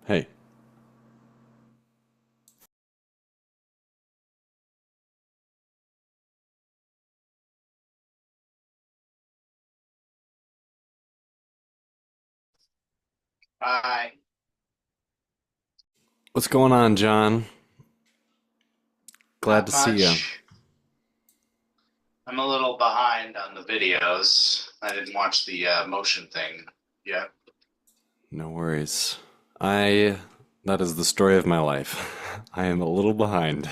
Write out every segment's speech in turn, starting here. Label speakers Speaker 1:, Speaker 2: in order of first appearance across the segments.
Speaker 1: Hey,
Speaker 2: Hi,
Speaker 1: what's going on, John? Glad
Speaker 2: not
Speaker 1: to see you.
Speaker 2: much. I'm a little behind on the videos. I didn't watch the motion thing yet.
Speaker 1: No worries. That is the story of my life. I am a little behind.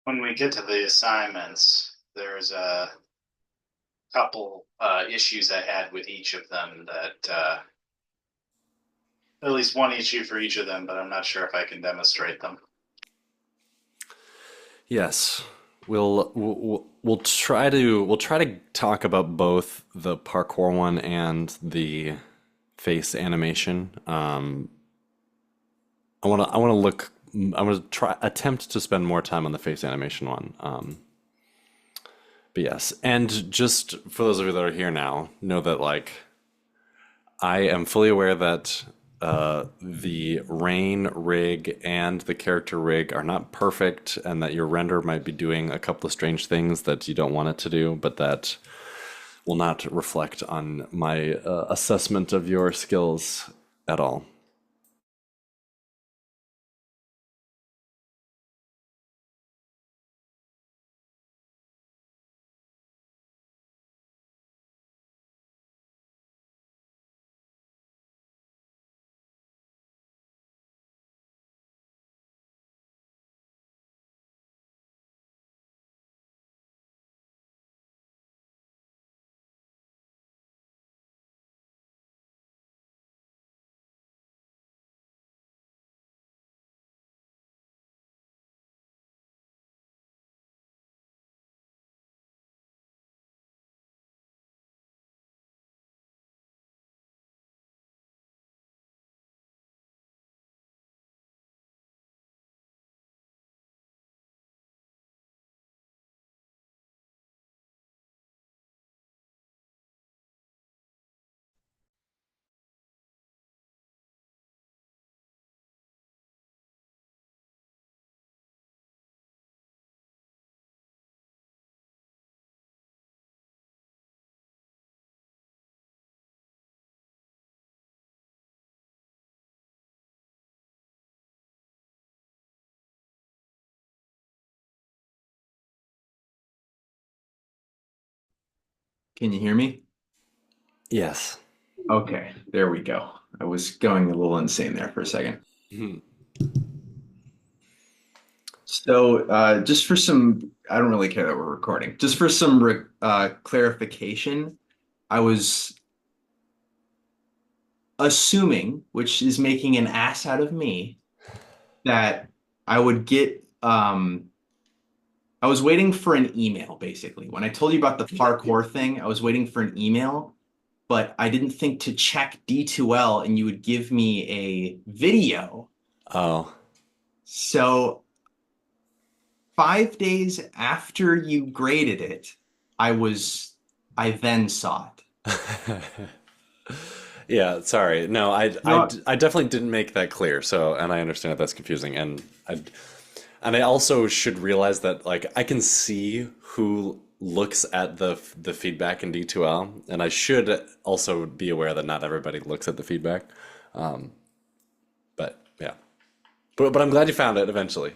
Speaker 2: When we get to the assignments, there's a couple issues I had with each of them that, at least one issue for each of them, but I'm not sure if I can demonstrate them.
Speaker 1: Yes, we'll try to talk about both the parkour one and the face animation. I want to try attempt to spend more time on the face animation one. But yes, and just for those of you that are here now, know that I am fully aware that the rain rig and the character rig are not perfect, and that your render might be doing a couple of strange things that you don't want it to do, but that will not reflect on my assessment of your skills at all.
Speaker 3: Can you hear me?
Speaker 1: Yes.
Speaker 3: Okay, there we go. I was going a little insane there for a second.
Speaker 1: Mhm.
Speaker 3: So, just for some, I don't really care that we're recording. Just for some clarification, I was assuming, which is making an ass out of me, that I would get, I was waiting for an email, basically. When I told you about the parkour thing, I was waiting for an email, but I didn't think to check D2L and you would give me a video.
Speaker 1: Oh.
Speaker 3: So 5 days after you graded it, I was, I then saw it.
Speaker 1: Yeah, sorry. No,
Speaker 3: No,
Speaker 1: I definitely didn't make that clear. So, and I understand that that's confusing, and I also should realize that I can see who looks at the feedback in D2L, and I should also be aware that not everybody looks at the feedback. But yeah, but I'm glad you found it eventually.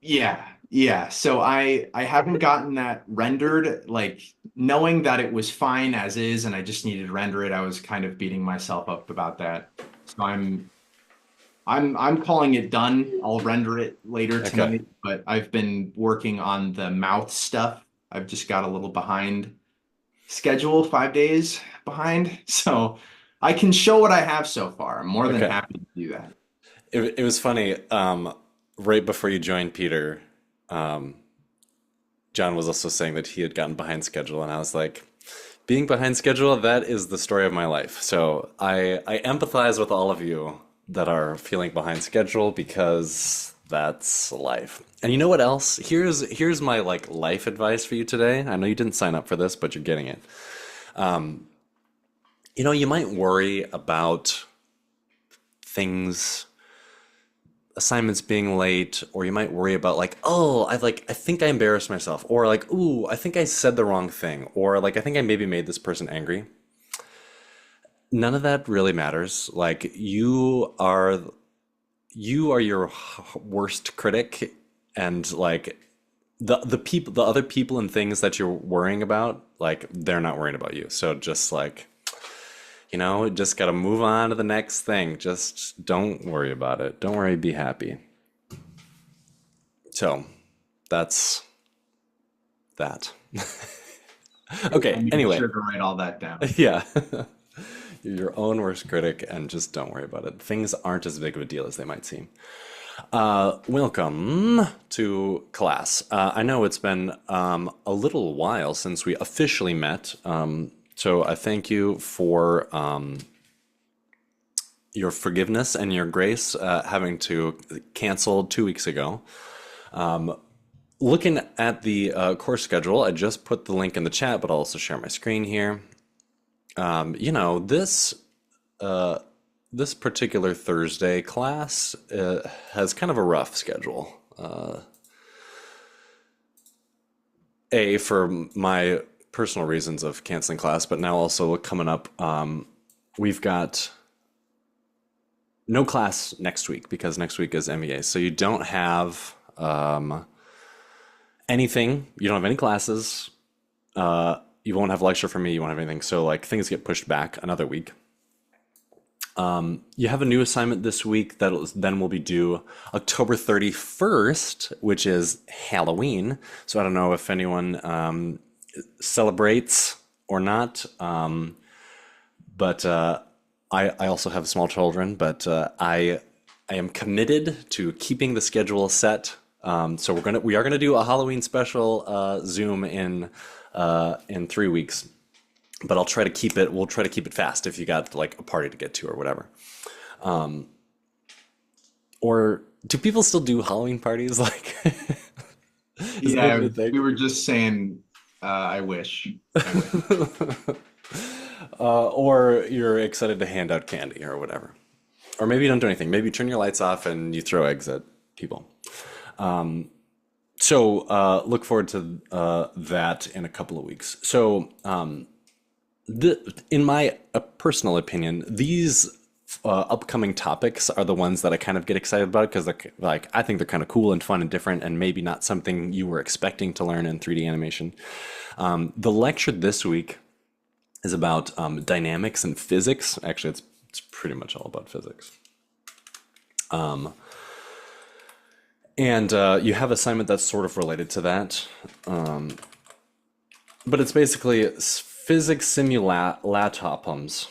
Speaker 3: yeah, yeah. So I haven't gotten that rendered, like knowing that it was fine as is, and I just needed to render it. I was kind of beating myself up about that. So I'm calling it done. I'll render it later
Speaker 1: Okay.
Speaker 3: tonight, but I've been working on the mouth stuff. I've just got a little behind schedule, 5 days behind. So I can show what I have so far. I'm more than
Speaker 1: Okay.
Speaker 3: happy to do that.
Speaker 1: It was funny. Right before you joined Peter, um, John was also saying that he had gotten behind schedule, and I was like, being behind schedule, that is the story of my life. So I empathize with all of you that are feeling behind schedule because that's life. And you know what else? Here's my like life advice for you today. I know you didn't sign up for this, but you're getting it. You know, you might worry about things, assignments being late, or you might worry about like, oh, I think I embarrassed myself, or like, ooh, I think I said the wrong thing, or like I think I maybe made this person angry. None of that really matters. Like you are your worst critic, and like the other people and things that you're worrying about, like they're not worrying about you. So just like, just got to move on to the next thing. Just don't worry about it. Don't worry, be happy. So that's that.
Speaker 3: I
Speaker 1: Okay,
Speaker 3: made
Speaker 1: anyway.
Speaker 3: sure to write all that down.
Speaker 1: Yeah. You're your own worst critic and just don't worry about it. Things aren't as big of a deal as they might seem. Welcome to class. I know it's been a little while since we officially met. So I thank you for your forgiveness and your grace, having to cancel 2 weeks ago. Looking at the course schedule, I just put the link in the chat, but I'll also share my screen here. This particular Thursday class has kind of a rough schedule. For my personal reasons of canceling class, but now also coming up, we've got no class next week because next week is MEA. So you don't have anything. You don't have any classes. You won't have lecture from me. You won't have anything. So like things get pushed back another week. You have a new assignment this week that then will be due October 31st, which is Halloween. So I don't know if anyone celebrates or not. But I also have small children, but I am committed to keeping the schedule set. So we are gonna do a Halloween special Zoom in 3 weeks, but I'll try to keep it. We'll try to keep it fast if you got like a party to get to or whatever. Or do people still do Halloween parties? Like, is that
Speaker 3: Yeah,
Speaker 1: a thing?
Speaker 3: we were just saying, I wish. I wish.
Speaker 1: Or you're excited to hand out candy or whatever. Or maybe you don't do anything. Maybe you turn your lights off and you throw eggs at people. So look forward to that in a couple of weeks. So in my personal opinion, these upcoming topics are the ones that I kind of get excited about because they're like I think they're kind of cool and fun and different and maybe not something you were expecting to learn in 3D animation. The lecture this week is about dynamics and physics. Actually, it's pretty much all about physics. And you have assignment that's sort of related to that. But it's basically physics simulatopums.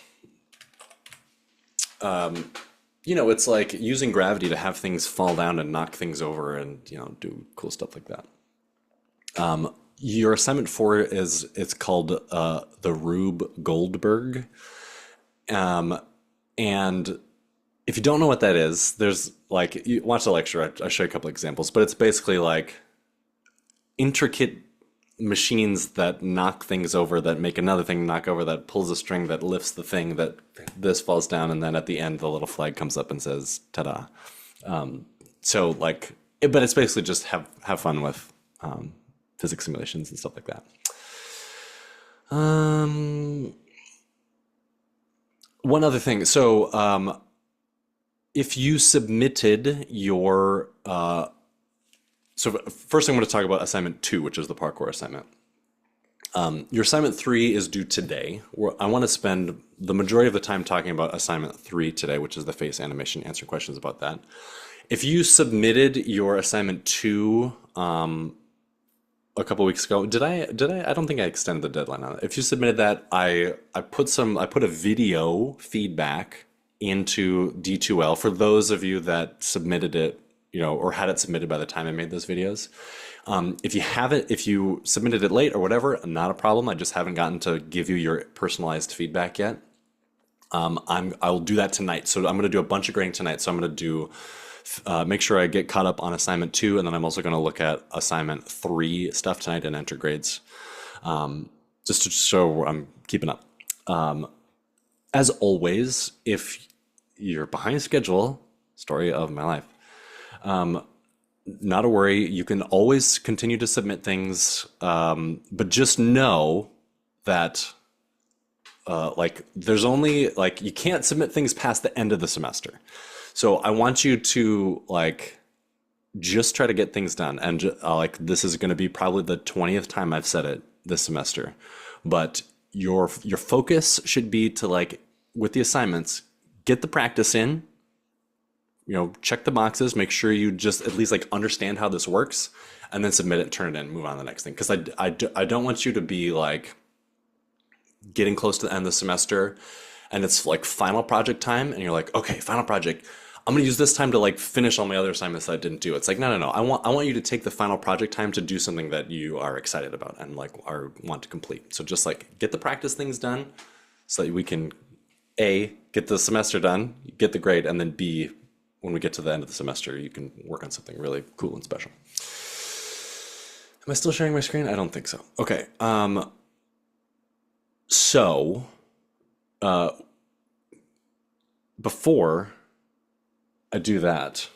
Speaker 1: It's like using gravity to have things fall down and knock things over and, do cool stuff like that. Your assignment 4 it's called the Rube Goldberg. And if you don't know what that is, there's like, you watch the lecture, I show you a couple examples, but it's basically like intricate machines that knock things over, that make another thing knock over, that pulls a string, that lifts the thing, that this falls down, and then at the end, the little flag comes up and says, ta-da. So like, but it's basically just have fun with physics simulations and stuff like that. One other thing. So if you submitted your so first I'm going to talk about assignment 2, which is the parkour assignment. Your assignment 3 is due today. I want to spend the majority of the time talking about assignment 3 today, which is the face animation, answering questions about that. If you submitted your assignment 2 a couple weeks ago, did I? I don't think I extended the deadline on it. If you submitted that, I put a video feedback into D2L for those of you that submitted it, or had it submitted by the time I made those videos. If you haven't, if you submitted it late or whatever, not a problem. I just haven't gotten to give you your personalized feedback yet. I'll do that tonight. So I'm going to do a bunch of grading tonight. So I'm going to do make sure I get caught up on assignment 2, and then I'm also going to look at assignment 3 stuff tonight and enter grades, just to show I'm keeping up. As always, if you're behind schedule, story of my life, not a worry. You can always continue to submit things, but just know that there's only you can't submit things past the end of the semester. So I want you to just try to get things done, and this is going to be probably the 20th time I've said it this semester, but your focus should be to with the assignments, get the practice in, check the boxes, make sure you just at least understand how this works, and then submit it, turn it in, move on to the next thing. Because I don't want you to be getting close to the end of the semester and it's final project time and you're okay, final project, I'm gonna use this time to finish all my other assignments that I didn't do. It's no. I want you to take the final project time to do something that you are excited about and want to complete. So just get the practice things done so that we can A, get the semester done, get the grade, and then B, when we get to the end of the semester, you can work on something really cool and special. Am I still sharing my screen? I don't think so. Okay. So before I do that,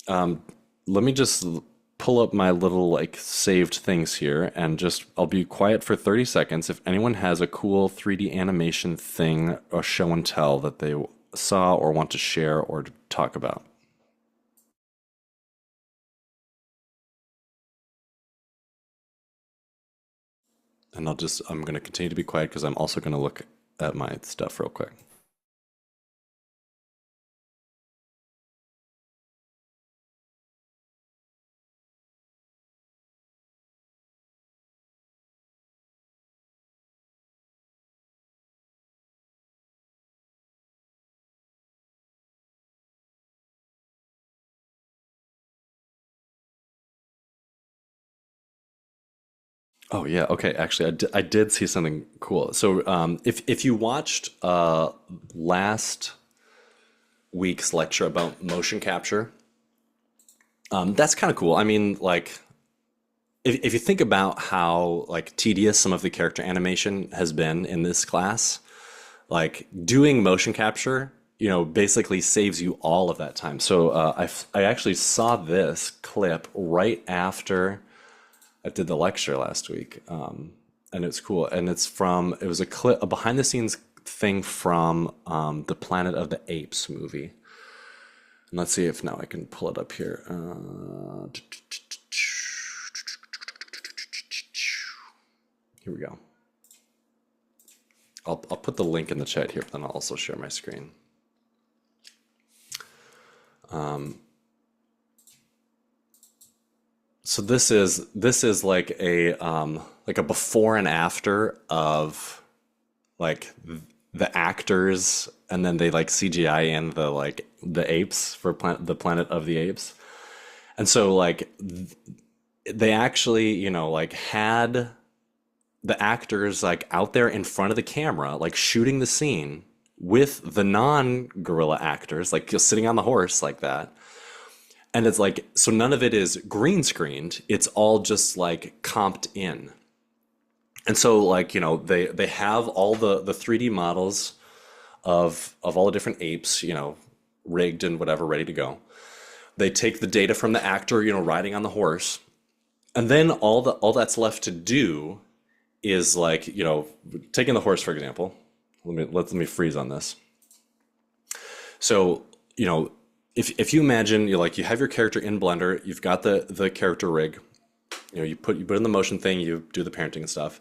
Speaker 1: let me just pull up my little saved things here and I'll be quiet for 30 seconds. If anyone has a cool 3D animation thing or show and tell that they saw or want to share or to talk about. And I'm going to continue to be quiet because I'm also going to look at my stuff real quick. Oh yeah, okay. Actually, I did see something cool. So if you watched last week's lecture about motion capture, that's kind of cool. I mean, if you think about how tedious some of the character animation has been in this class, doing motion capture, basically saves you all of that time. So I actually saw this clip right after I did the lecture last week, and it's cool. And it was a behind the scenes thing from the Planet of the Apes movie. And let's see if now I can pull it up here. Here we go. I'll put the link in the chat here, but then I'll also share my screen. So this is like a before and after of the actors, and then they CGI in the apes for the Planet of the Apes. And so they actually had the actors out there in front of the camera shooting the scene with the non-gorilla actors just sitting on the horse like that. And it's so none of it is green screened. It's all just comped in. And so they have all the 3D models of all the different apes, rigged and whatever, ready to go. They take the data from the actor, riding on the horse. And then all that's left to do is taking the horse, for example. Let me freeze on this. So, if you imagine you have your character in Blender, you've got the character rig, You put in the motion thing, you do the parenting and stuff.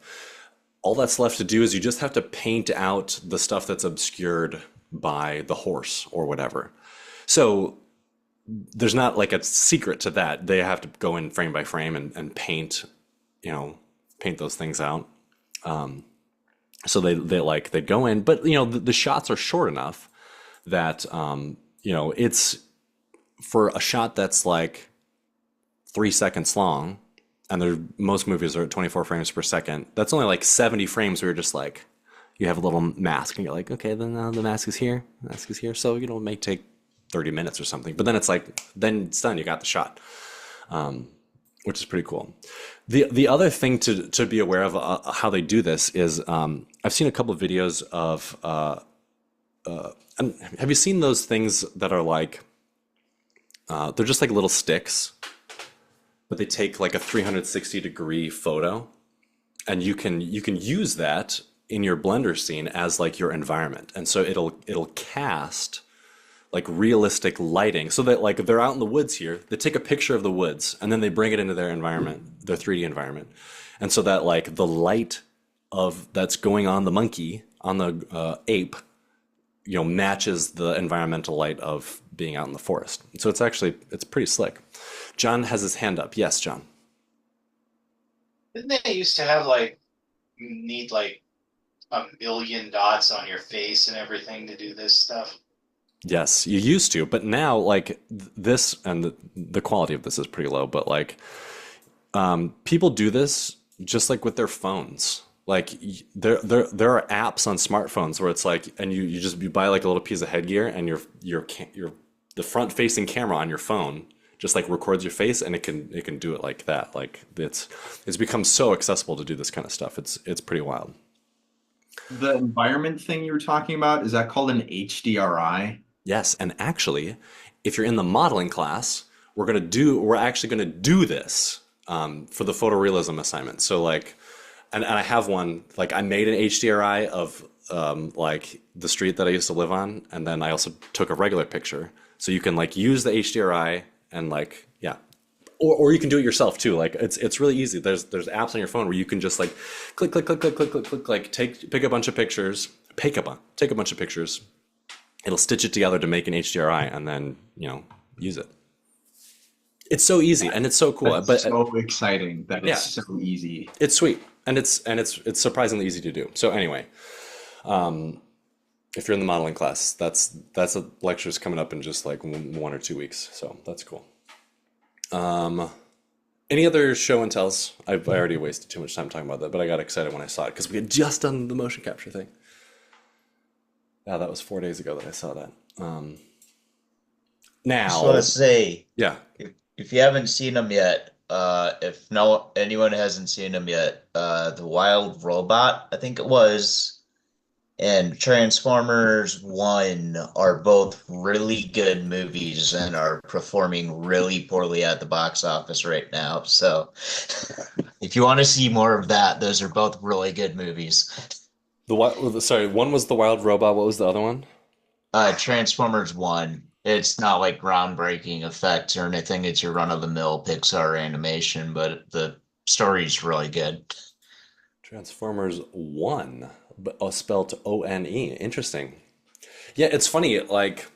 Speaker 1: All that's left to do is you just have to paint out the stuff that's obscured by the horse or whatever. So there's not like a secret to that. They have to go in frame by frame and paint, paint those things out. So they go in, but the shots are short enough that it's for a shot that's like 3 seconds long, and most movies are at 24 frames per second. That's only like 70 frames where you're just like, you have a little mask and you're like, okay, then the mask is here, So, it may take 30 minutes or something, but then it's like, then it's done. You got the shot, which is pretty cool. The other thing to be aware of how they do this is I've seen a couple of videos of, and have you seen those things that are like, they're just like little sticks, but they take like a 360-degree photo, and you can use that in your Blender scene as like your environment. And so it'll cast like realistic lighting, so that like they're out in the woods here, they take a picture of the woods and then they bring it into their environment, their 3D environment. And so that like the light that's going on the monkey, on the ape, matches the environmental light of being out in the forest. So it's pretty slick. John has his hand up. Yes, John.
Speaker 2: Didn't they used to have like need like a million dots on your face and everything to do this stuff?
Speaker 1: Yes, you used to, but now like this, and the quality of this is pretty low, but like people do this just like with their phones. Like there are apps on smartphones where it's like, and you buy like a little piece of headgear, and the front facing camera on your phone just like records your face, and it can do it like that. Like it's become so accessible to do this kind of stuff. It's pretty wild.
Speaker 3: The environment thing you were talking about, is that called an HDRI?
Speaker 1: Yes, and actually, if you're in the modeling class, we're actually gonna do this for the photorealism assignment. So like, and I have one, like I made an HDRI of like the street that I used to live on, and then I also took a regular picture. So you can like use the HDRI and like, yeah. Or you can do it yourself too. Like it's really easy. There's apps on your phone where you can just like click, like pick a bunch of pictures, take a bunch of pictures. It'll stitch it together to make an HDRI, and then use it. It's so easy and it's so cool.
Speaker 3: That's so exciting that
Speaker 1: Yeah.
Speaker 3: it's so easy.
Speaker 1: It's sweet, and it's surprisingly easy to do. So anyway, if you're in the modeling class, that's a lecture's coming up in just like 1 or 2 weeks. So that's cool. Any other show and tells? I already wasted too much time talking about that, but I got excited when I saw it because we had just done the motion capture thing. Yeah, that was 4 days ago that I saw that.
Speaker 4: Just want
Speaker 1: Now,
Speaker 4: to say,
Speaker 1: yeah,
Speaker 4: if you haven't seen them yet, if anyone hasn't seen them yet, The Wild Robot, I think it was, and Transformers 1 are both really good movies and are performing really poorly at the box office right now. So if you want to see more of that, those are both really good movies.
Speaker 1: one was the Wild Robot. What was the other one?
Speaker 4: Transformers 1. It's not like groundbreaking effects or anything. It's your run-of-the-mill Pixar animation, but the story's really good.
Speaker 1: Transformers 1, but spelled One. Interesting. Yeah, it's funny, like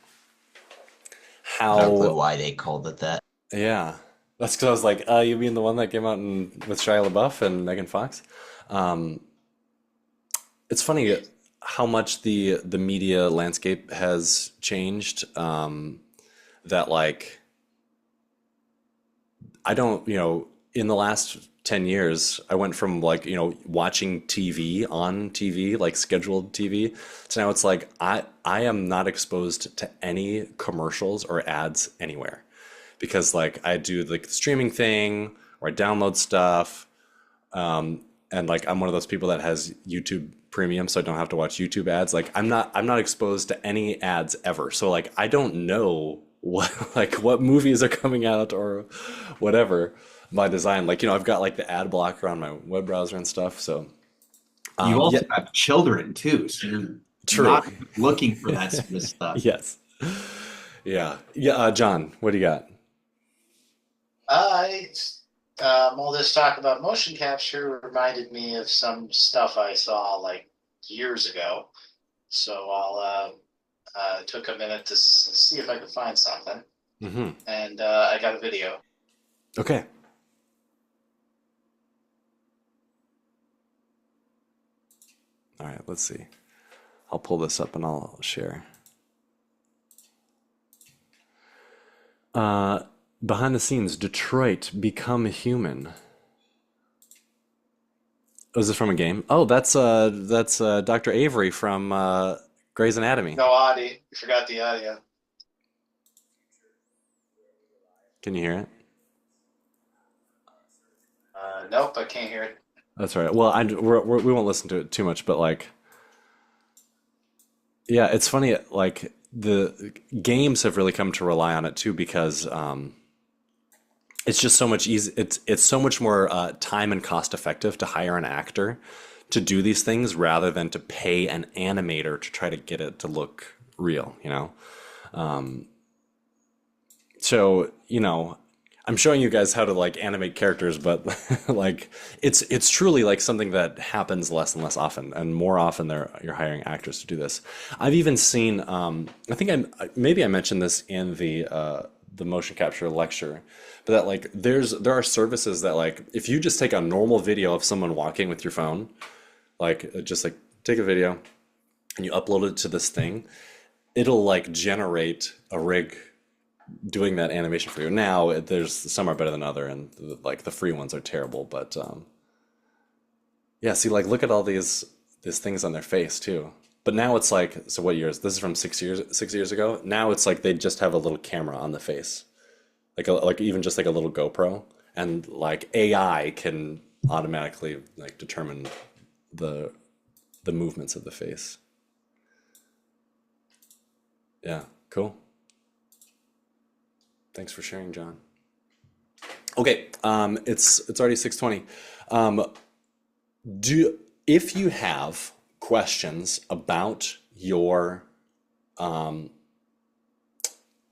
Speaker 4: No clue
Speaker 1: how,
Speaker 4: why they called it that.
Speaker 1: yeah. That's because I was like, you mean the one that came out with Shia LaBeouf and Megan Fox? Um, it's funny how much the media landscape has changed. That like I don't, in the last 10 years, I went from like, watching TV on TV, like scheduled TV, to now it's like I am not exposed to any commercials or ads anywhere because like I do like the streaming thing or I download stuff. And like I'm one of those people that has YouTube Premium, so I don't have to watch YouTube ads. Like I'm not exposed to any ads ever. So like I don't know what movies are coming out or whatever by design. Like I've got like the ad blocker on my web browser and stuff. So
Speaker 3: You also
Speaker 1: yeah,
Speaker 3: have children too, so you're
Speaker 1: true.
Speaker 3: not looking for that sort of stuff.
Speaker 1: Yes. Yeah. Yeah. John, what do you got?
Speaker 2: I All this talk about motion capture reminded me of some stuff I saw like years ago. So I'll took a minute to see if I could find something,
Speaker 1: Hmm.
Speaker 2: and I got a video.
Speaker 1: Okay. All right, let's see. I'll pull this up and I'll share. Uh, Behind the scenes, Detroit Become Human. Oh, is this from a game? Oh, that's Dr. Avery from Grey's Anatomy.
Speaker 2: No audio. You forgot the audio.
Speaker 1: Can you hear it?
Speaker 2: Nope, I can't hear it.
Speaker 1: That's all right. Well, we won't listen to it too much, but like, yeah, it's funny. Like the games have really come to rely on it too because it's just so much easy. It's so much more time and cost effective to hire an actor to do these things rather than to pay an animator to try to get it to look real. So I'm showing you guys how to like animate characters, but like it's truly like something that happens less and less often, and more often you're hiring actors to do this. I've even seen I think maybe I mentioned this in the motion capture lecture, but that like there are services that like if you just take a normal video of someone walking with your phone, like just like take a video and you upload it to this thing, it'll like generate a rig doing that animation for you. Now, there's some are better than other, and like the free ones are terrible. But yeah, see, like look at all these things on their face too. But now it's like, so what years? This is from 6 years ago. Now it's like they just have a little camera on the face, like even just like a little GoPro, and like AI can automatically like determine the the movements of the face. Yeah, cool. Thanks for sharing, John. Okay, it's already 6:20. Um, do if you have questions about your um,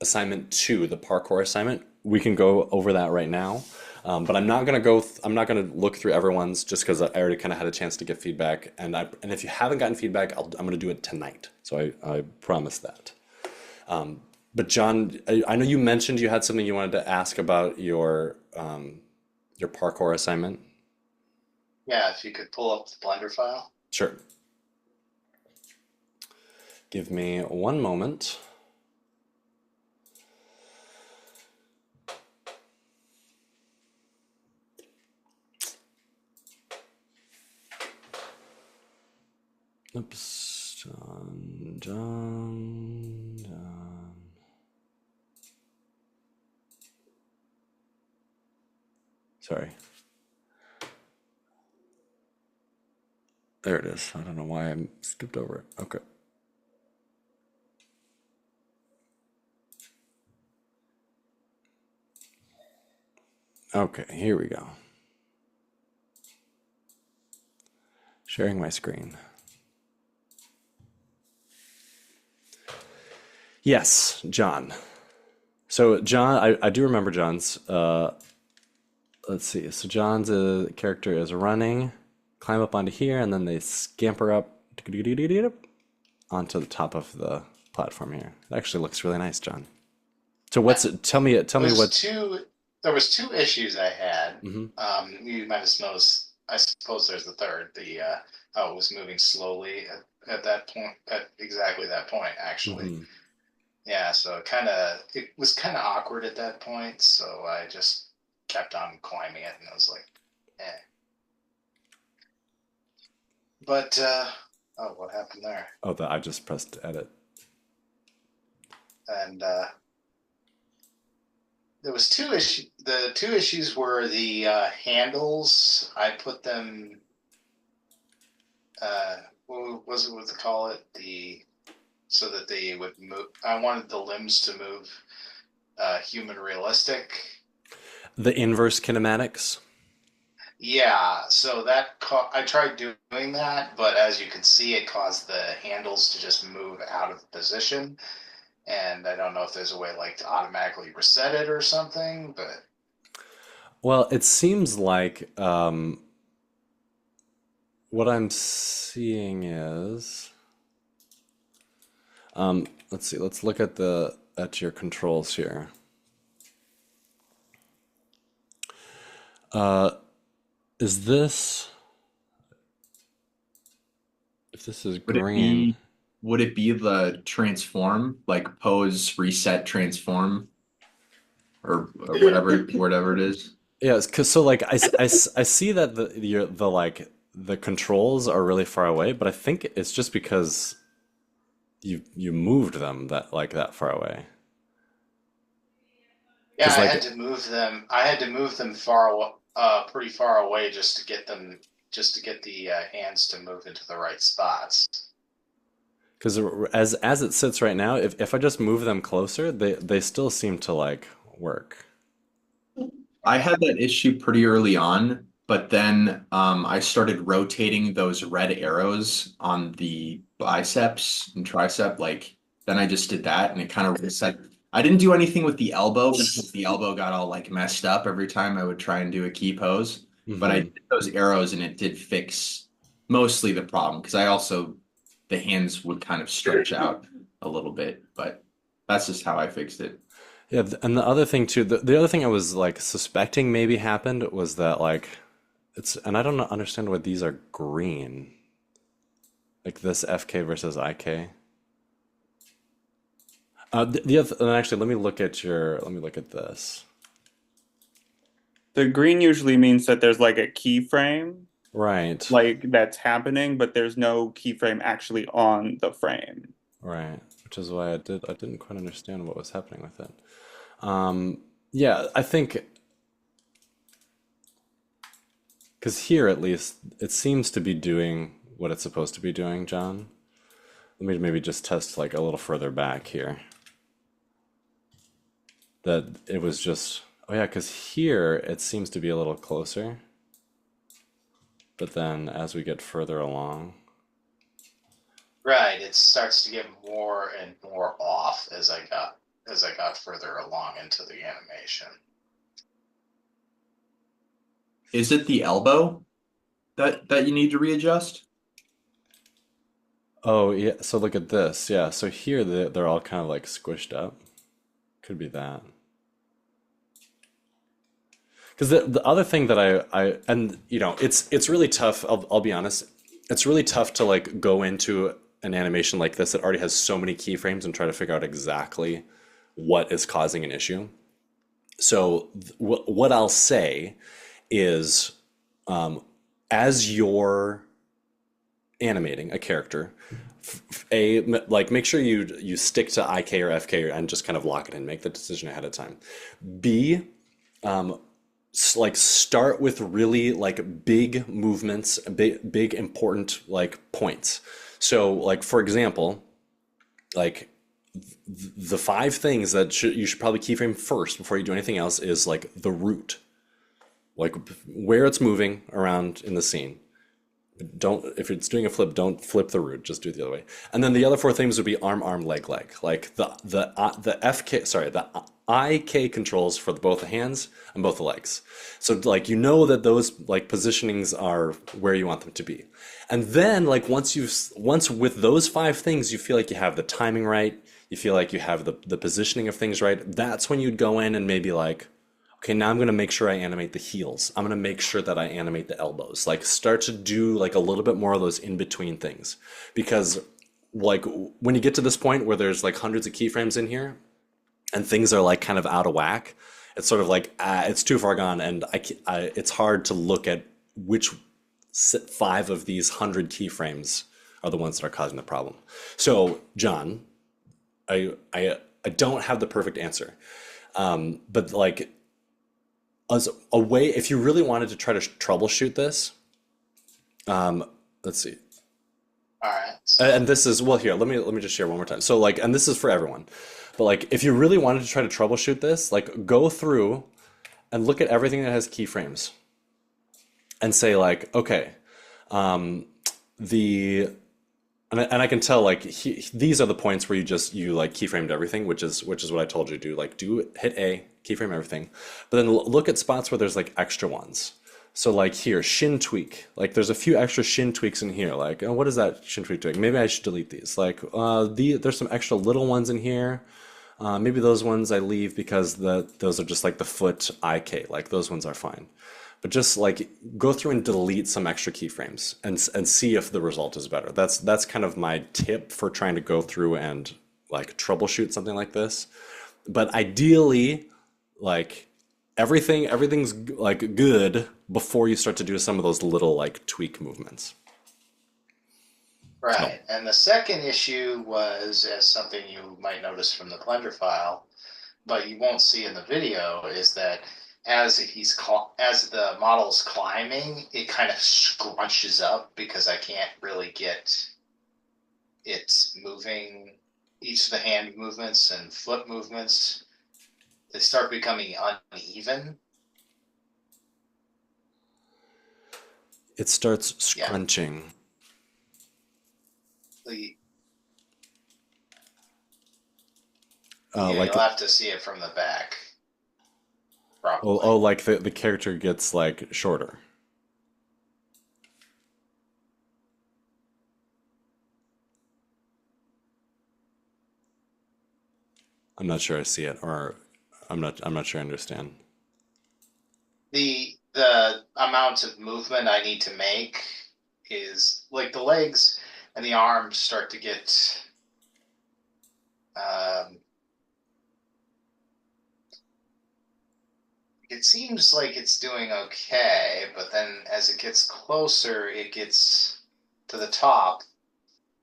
Speaker 1: assignment two, the parkour assignment, we can go over that right now. But I'm not gonna I'm not gonna look through everyone's just because I already kind of had a chance to get feedback, and if you haven't gotten feedback, I'm gonna do it tonight. So I promise that. But John, I know you mentioned you had something you wanted to ask about your parkour assignment.
Speaker 2: Yeah, if you could pull up the Blender file.
Speaker 1: Sure. Give me one moment. Oops. John. Sorry. There it is. I don't know why I skipped over it. Okay. Okay, here we go. Sharing my screen. Yes, John. So John, I do remember John's. Let's see. So John's character is running, climb up onto here, and then they scamper up onto the top of the platform here. It actually looks really nice, John. So what's it? Tell me
Speaker 2: There's
Speaker 1: what.
Speaker 2: two. There was two issues I had.
Speaker 1: Hmm.
Speaker 2: You might have noticed. I suppose there's the third. The how it was moving slowly at that point. At exactly that point, actually.
Speaker 1: Hmm.
Speaker 2: Yeah. So it was kind of awkward at that point. So I just kept on climbing it, and I was like, eh. But oh, what happened there?
Speaker 1: Oh, I just pressed edit.
Speaker 2: And there was two issues. The two issues were the handles. I put them. What was it? What to call it? So that they would move. I wanted the limbs to move human realistic.
Speaker 1: The inverse kinematics.
Speaker 2: Yeah, so I tried doing that, but as you can see, it caused the handles to just move out of position. And I don't know if there's a way like to automatically reset it or something, but
Speaker 1: Well, it seems like what I'm seeing is let's see, let's look at the at your controls here. Uh, is this if this is
Speaker 3: Would it
Speaker 1: green?
Speaker 3: be would it be the transform, like pose, reset, transform, or whatever it is?
Speaker 1: Yes, because so like I see that the like the controls are really far away, but I think it's just because you moved them that far away.
Speaker 2: Yeah,
Speaker 1: Because
Speaker 2: I
Speaker 1: like
Speaker 2: had to move them. I had to move them pretty far away just to get them, just to get the hands to move into the right spots.
Speaker 1: because as it sits right now, if I just move them closer, they still seem to like work.
Speaker 3: I had that issue pretty early on, but then I started rotating those red arrows on the biceps and tricep. Like then I just did that, and it kind of reset. I didn't do anything with the elbow because the elbow got all like messed up every time I would try and do a key pose. But I
Speaker 1: Hmm.
Speaker 3: did those arrows, and it did fix mostly the problem because I also the hands would kind of stretch out a little bit, but that's just how I fixed it.
Speaker 1: Yeah, and the other thing too, the other thing I was like suspecting maybe happened was that like it's and I don't understand why these are green. Like this FK versus IK. The other, and actually, let me look at this.
Speaker 5: The green usually means that there's like a keyframe
Speaker 1: Right,
Speaker 5: like that's happening, but there's no keyframe actually on the frame.
Speaker 1: right. Which is why I didn't quite understand what was happening with it. Um, yeah, I think because here at least it seems to be doing what it's supposed to be doing, John. Let me maybe just test like a little further back here. That it was just, oh yeah, because here it seems to be a little closer, but then as we get further along,
Speaker 2: Right, it starts to get more and more off as I got further along into the animation.
Speaker 3: Is it the elbow that you need to readjust?
Speaker 1: oh yeah, so look at this. Yeah, so here they're all kind of like squished up. Could be that. Because the other thing that and you know it's really tough. I'll be honest. It's really tough to like go into an animation like this that already has so many keyframes and try to figure out exactly what is causing an issue. So what I'll say is, as you're animating a character, like make sure you stick to IK or FK and just kind of lock it in, make the decision ahead of time. B, like start with really like big movements, big important like points. So like for example, like the five things that you should probably keyframe first before you do anything else is like the root, like where it's moving around in the scene. Don't, if it's doing a flip, don't flip the root, just do it the other way. And then the other four things would be arm, arm, leg, leg. Like the FK, sorry, the IK controls for both the hands and both the legs. So like you know that those like positionings are where you want them to be. And then like once with those five things you feel like you have the timing right, you feel like you have the positioning of things right, that's when you'd go in and maybe like, okay, now I'm going to make sure I animate the heels. I'm going to make sure that I animate the elbows. Like start to do like a little bit more of those in between things. Because like when you get to this point where there's like hundreds of keyframes in here and things are like kind of out of whack, it's sort of like it's too far gone and it's hard to look at which five of these 100 keyframes are the ones that are causing the problem. So John, I don't have the perfect answer. But like as a way, if you really wanted to try to troubleshoot this, let's see.
Speaker 2: All right. So,
Speaker 1: And this is, well, here, let me just share one more time. So like, and this is for everyone, but like, if you really wanted to try to troubleshoot this, like go through and look at everything that has keyframes and say like, okay, the, and I can tell like these are the points where you like keyframed everything, which is what I told you to do. Like hit A, keyframe everything, but then look at spots where there's like extra ones. So like here, shin tweak, like there's a few extra shin tweaks in here. Like, oh, what is that shin tweak doing? Maybe I should delete these. Like, there's some extra little ones in here. Maybe those ones I leave because those are just like the foot IK. Like those ones are fine. But just like go through and delete some extra keyframes and see if the result is better. That's kind of my tip for trying to go through and like troubleshoot something like this. But ideally, like everything's like good before you start to do some of those little like tweak movements.
Speaker 2: Right. And the second issue was, as something you might notice from the Blender file, but you won't see in the video, is that as the model's climbing, it kind of scrunches up because I can't really get it moving. Each of the hand movements and foot movements, they start becoming uneven.
Speaker 1: It starts scrunching.
Speaker 2: You'll have to see it from the back. Probably.
Speaker 1: Oh, like the character gets like shorter. I'm not sure I see it, or I'm not sure I understand.
Speaker 2: The amount of movement I need to make is like the legs and the arms start to get it seems like it's doing okay, but then as it gets closer, it gets to the top,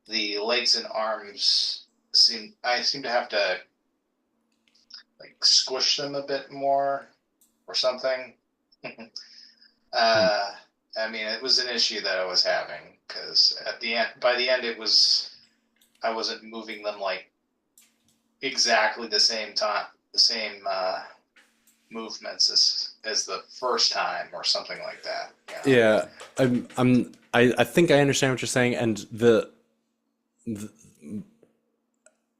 Speaker 2: the legs and arms I seem to have to like squish them a bit more or something. I mean, it was an issue that I was having because by the end, I wasn't moving them like exactly the same time, the same movements as the first time or something like that. You know?
Speaker 1: Yeah, I think I understand what you're saying, and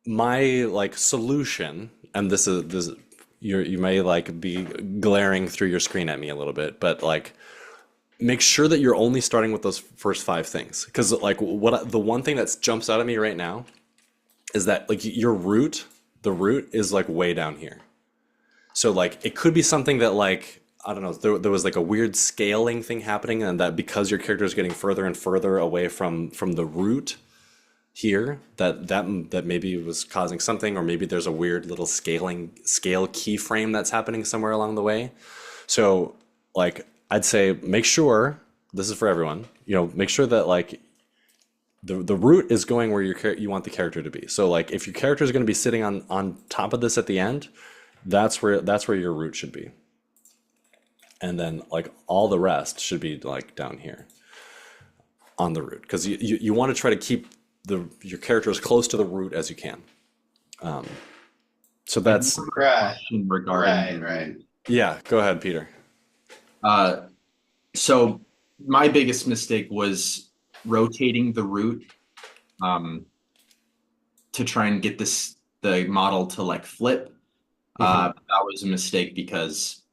Speaker 1: my like solution, and this you may like be glaring through your screen at me a little bit, but like make sure that you're only starting with those first 5 things, because like the one thing that jumps out at me right now is that like the root is like way down here. So like it could be something that like, I don't know, there was like a weird scaling thing happening, and that because your character is getting further and further away from the root here, that maybe was causing something, or maybe there's a weird little scale keyframe that's happening somewhere along the way. So like I'd say make sure, this is for everyone, make sure that like the root is going where you want the character to be. So like if your character is going to be sitting on top of this at the end, that's where your root should be. And then like all the rest should be like down here on the root, because you want to try to keep your character as close to the root as you can. So that's
Speaker 2: Right.
Speaker 3: Regarding
Speaker 2: Right.
Speaker 1: Yeah, go ahead, Peter.
Speaker 3: So my biggest mistake was rotating the root to try and get the model to like flip. That was a mistake because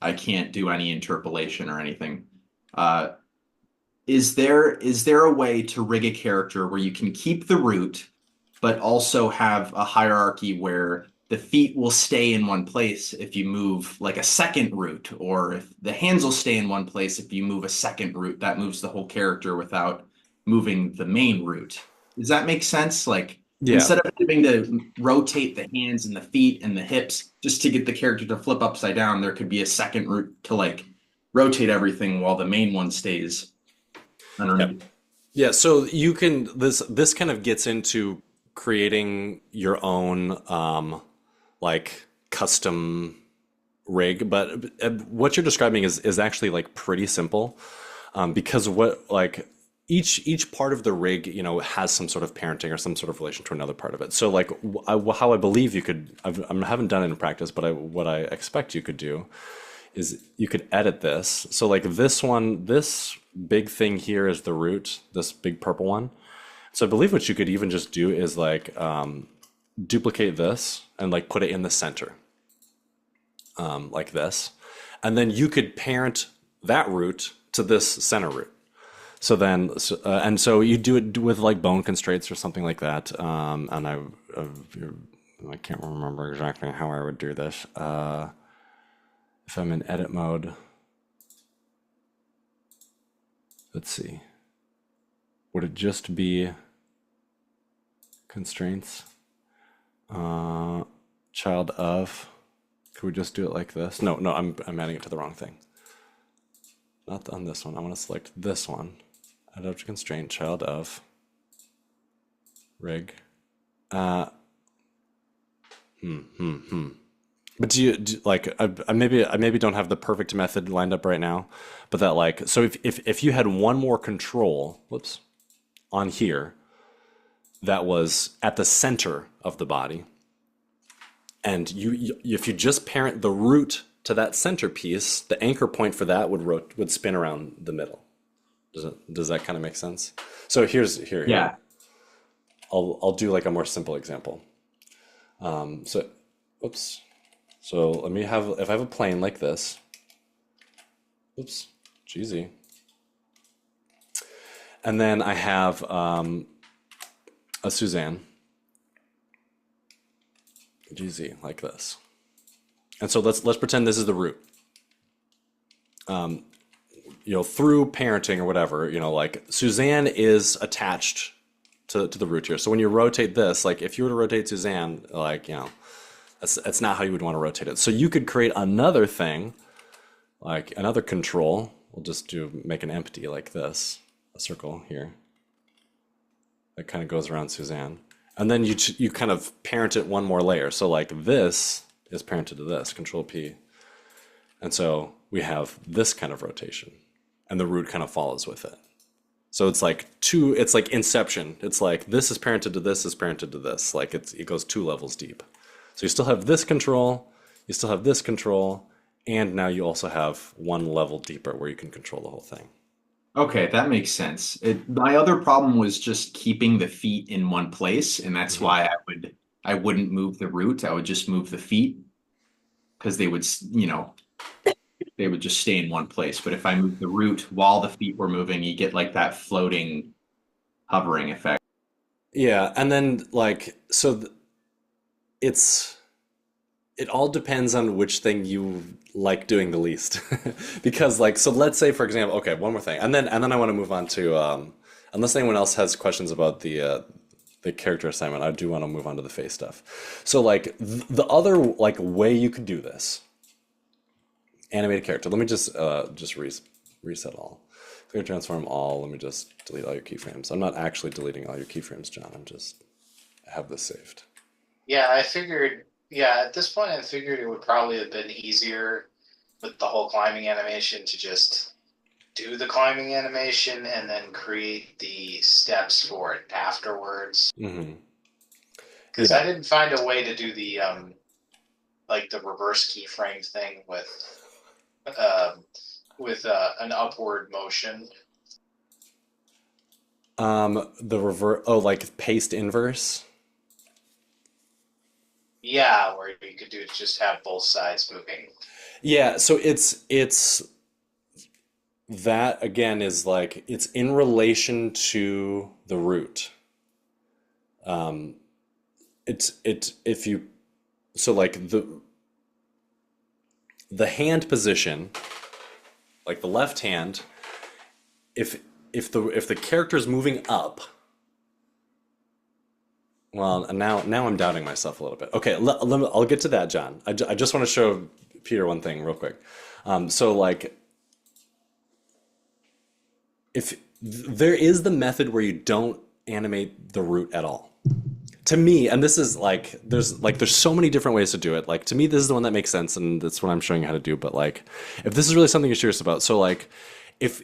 Speaker 3: I can't do any interpolation or anything. Is there a way to rig a character where you can keep the root, but also have a hierarchy where the feet will stay in one place if you move like a second root, or if the hands will stay in one place if you move a second root, that moves the whole character without moving the main root? Does that make sense? Like,
Speaker 1: Yeah.
Speaker 3: instead of having to rotate the hands and the feet and the hips just to get the character to flip upside down, there could be a second root to like rotate everything while the main one stays underneath.
Speaker 1: Yeah, so you can this kind of gets into creating your own like custom rig, but what you're describing is actually like pretty simple, because what like each part of the rig has some sort of parenting or some sort of relation to another part of it. So like how I believe you could, I haven't done it in practice, but what I expect you could do is you could edit this. So like this big thing here is the root, this big purple one. So I believe what you could even just do is like duplicate this and like put it in the center. like this. And then you could parent that root to this center root. So then, and so you do it with like bone constraints or something like that. And I can't remember exactly how I would do this. If I'm in edit mode, let's see. Would it just be constraints? Child of. Could we just do it like this? No, I'm adding it to the wrong thing. Not on this one. I want to select this one. Add up to constraint, child of rig. But like I maybe don't have the perfect method lined up right now, but that like so if you had one more control, whoops, on here that was at the center of the body, and you if you just parent the root to that centerpiece, the anchor point for that would spin around the middle. Does that kind of make sense? So here.
Speaker 3: Yeah.
Speaker 1: I'll do like a more simple example. So, oops. So let me have, if I have a plane like this, oops, GZ. And then I have a Suzanne, GZ, like this. And so let's pretend this is the root. Through parenting or whatever, like Suzanne is attached to the root here. So when you rotate this, like if you were to rotate Suzanne, like, that's not how you would want to rotate it. So you could create another thing, like another control. We'll just make an empty like this, a circle here. That kind of goes around Suzanne. And then you kind of parent it one more layer. So like this is parented to this, Control P. And so we have this kind of rotation. And the root kind of follows with it. So it's like inception. It's like this is parented to this is parented to this. Like it goes 2 levels deep. So you still have this control, you still have this control, and now you also have 1 level deeper where you can control the whole thing.
Speaker 3: Okay, that makes sense. My other problem was just keeping the feet in one place, and that's why I wouldn't move the root. I would just move the feet because they would just stay in one place. But if I move the root while the feet were moving, you get like that floating, hovering effect.
Speaker 1: Yeah, and then like it all depends on which thing you like doing the least. Because like, so let's say for example, okay, one more thing, and then I want to move on to unless anyone else has questions about the character assignment, I do want to move on to the face stuff. So like the other like way you could do this, animated character. Let me just reset all. Clear transform all. Let me just delete all your keyframes. I'm not actually deleting all your keyframes, John. I have this saved.
Speaker 2: Yeah, I figured. Yeah, at this point, I figured it would probably have been easier with the whole climbing animation to just do the climbing animation and then create the steps for it afterwards.
Speaker 1: Mm-hmm.
Speaker 2: Because
Speaker 1: Yeah.
Speaker 2: I didn't find a way to do the like the reverse keyframe thing with an upward motion.
Speaker 1: The reverse. Oh, like paste inverse.
Speaker 2: Yeah, where you could just have both sides moving.
Speaker 1: Yeah. So it's that again is like it's in relation to the root. It's if you so like the hand position, like the left hand, if the character is moving up. Well, and now I'm doubting myself a little bit. Okay, I'll get to that, John. I just want to show Peter one thing real quick. So like, if there is the method where you don't animate the root at all. To me, and this is like, there's so many different ways to do it. Like to me, this is the one that makes sense, and that's what I'm showing you how to do. But like, if this is really something you're serious about, so like, if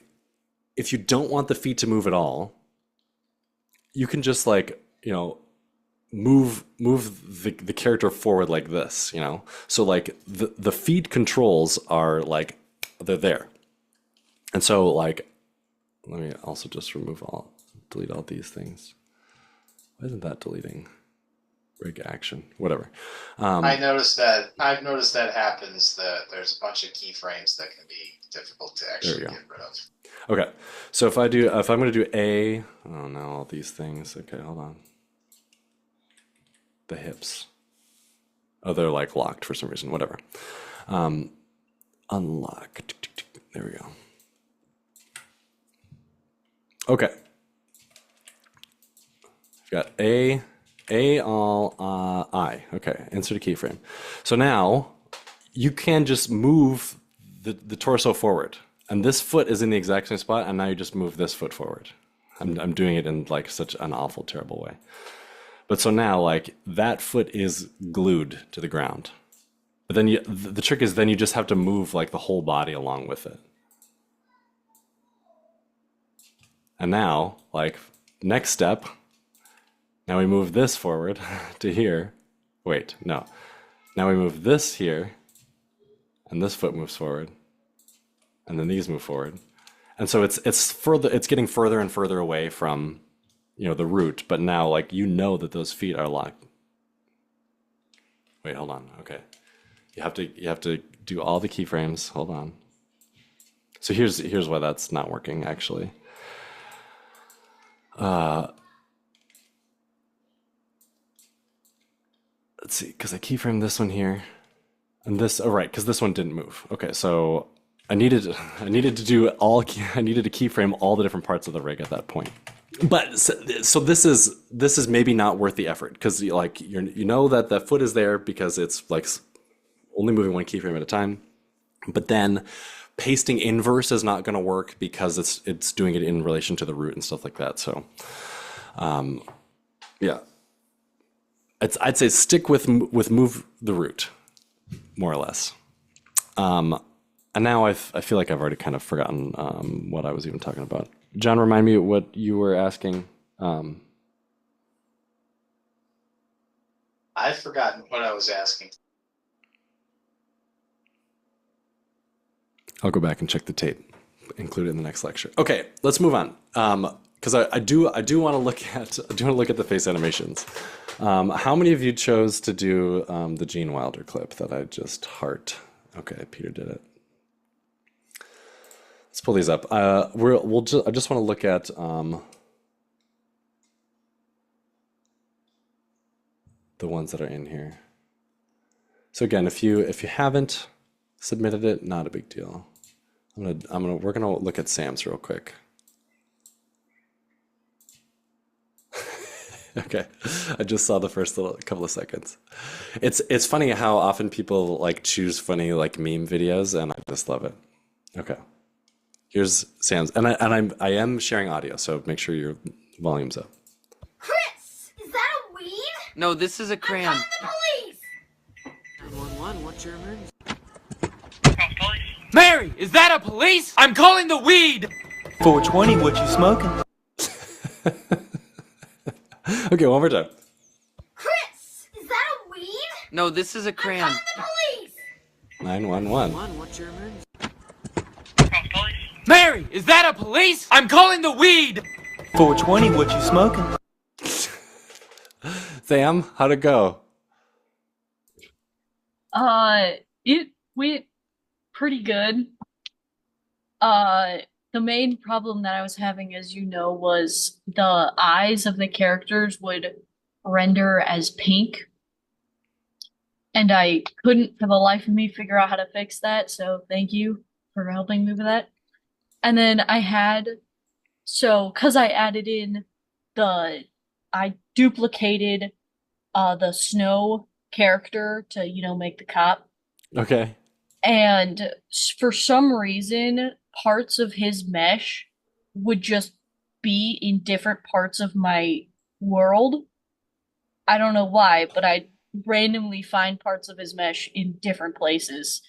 Speaker 1: you don't want the feet to move at all, you can just like, move the character forward like this, so like the feed controls are like they're there. And so like let me also just delete all these things. Why isn't that deleting? rig action, whatever.
Speaker 2: I've noticed that happens. That there's a bunch of keyframes that can be difficult to actually
Speaker 1: go.
Speaker 2: get rid of.
Speaker 1: Okay, so if I'm going to do A, oh no, all these things. Okay, hold on. The hips. Oh, they're like locked for some reason. Whatever. Unlock. There we go. Okay. I've got A all I. Okay, insert a keyframe. So now you can just move the torso forward, and this foot is in the exact same spot, and now you just move this foot forward. I'm doing it in like such an awful, terrible way. But so now like that foot is glued to the ground. But then the trick is then you just have to move like the whole body along with it. And now, like, next step, now we move this forward to here. Wait, no. Now we move this here, and this foot moves forward, and then these move forward. And so it's getting further and further away from, the root, but now, like, that those feet are locked. Wait, hold on, okay. You have to do all the keyframes, hold on. So here's why that's not working, actually. Let's see, because I keyframed this one here, and this. Oh, right, because this one didn't move. Okay, so I needed to keyframe all the different parts of the rig at that point. But so this is maybe not worth the effort because you know that the foot is there because it's like only moving one keyframe at a time. But then pasting inverse is not going to work because it's doing it in relation to the root and stuff like that. So, yeah, I'd say stick with move the root, more or less. And now I feel like I've already kind of forgotten what I was even talking about. John, remind me what you were asking.
Speaker 2: I've forgotten what I was asking.
Speaker 1: I'll go back and check the tape, include it in the next lecture. Okay, let's move on. Because I do want to look at the face animations. How many of you chose to do the Gene Wilder clip that I just heart? Okay, Peter did it. Let's pull these up. I just want to look at the ones that are in here. So again, if you haven't submitted it, not a big deal. We're gonna look at Sam's real quick. Okay, I just saw the first couple of seconds. It's funny how often people like choose funny like meme videos, and I just love it. Okay, here's Sam's, and I am sharing audio, so make sure your volume's up.
Speaker 6: Chris, is that a weed?
Speaker 7: No, this is a crayon.
Speaker 6: I'm calling the police!
Speaker 7: 911, what's your emergency? Mary, is that a police? I'm calling the weed!
Speaker 8: 420, what you smoking?
Speaker 1: Okay, one more time.
Speaker 6: Chris, is that a weed?
Speaker 7: No, this is a
Speaker 6: I'm
Speaker 7: crayon.
Speaker 6: calling the police!
Speaker 1: 911.
Speaker 7: 911, what's your emergency? Mary, is that a police? I'm calling the weed!
Speaker 8: 420, what you smoking?
Speaker 1: Sam, how'd it go?
Speaker 9: It went pretty good. The main problem that I was having, as you know, was the eyes of the characters would render as pink. And I couldn't for the life of me figure out how to fix that, so thank you for helping me with that. And then because I added in I duplicated the Snow character to, make the cop.
Speaker 1: Okay.
Speaker 9: And for some reason, parts of his mesh would just be in different parts of my world. I don't know why, but I randomly find parts of his mesh in different places.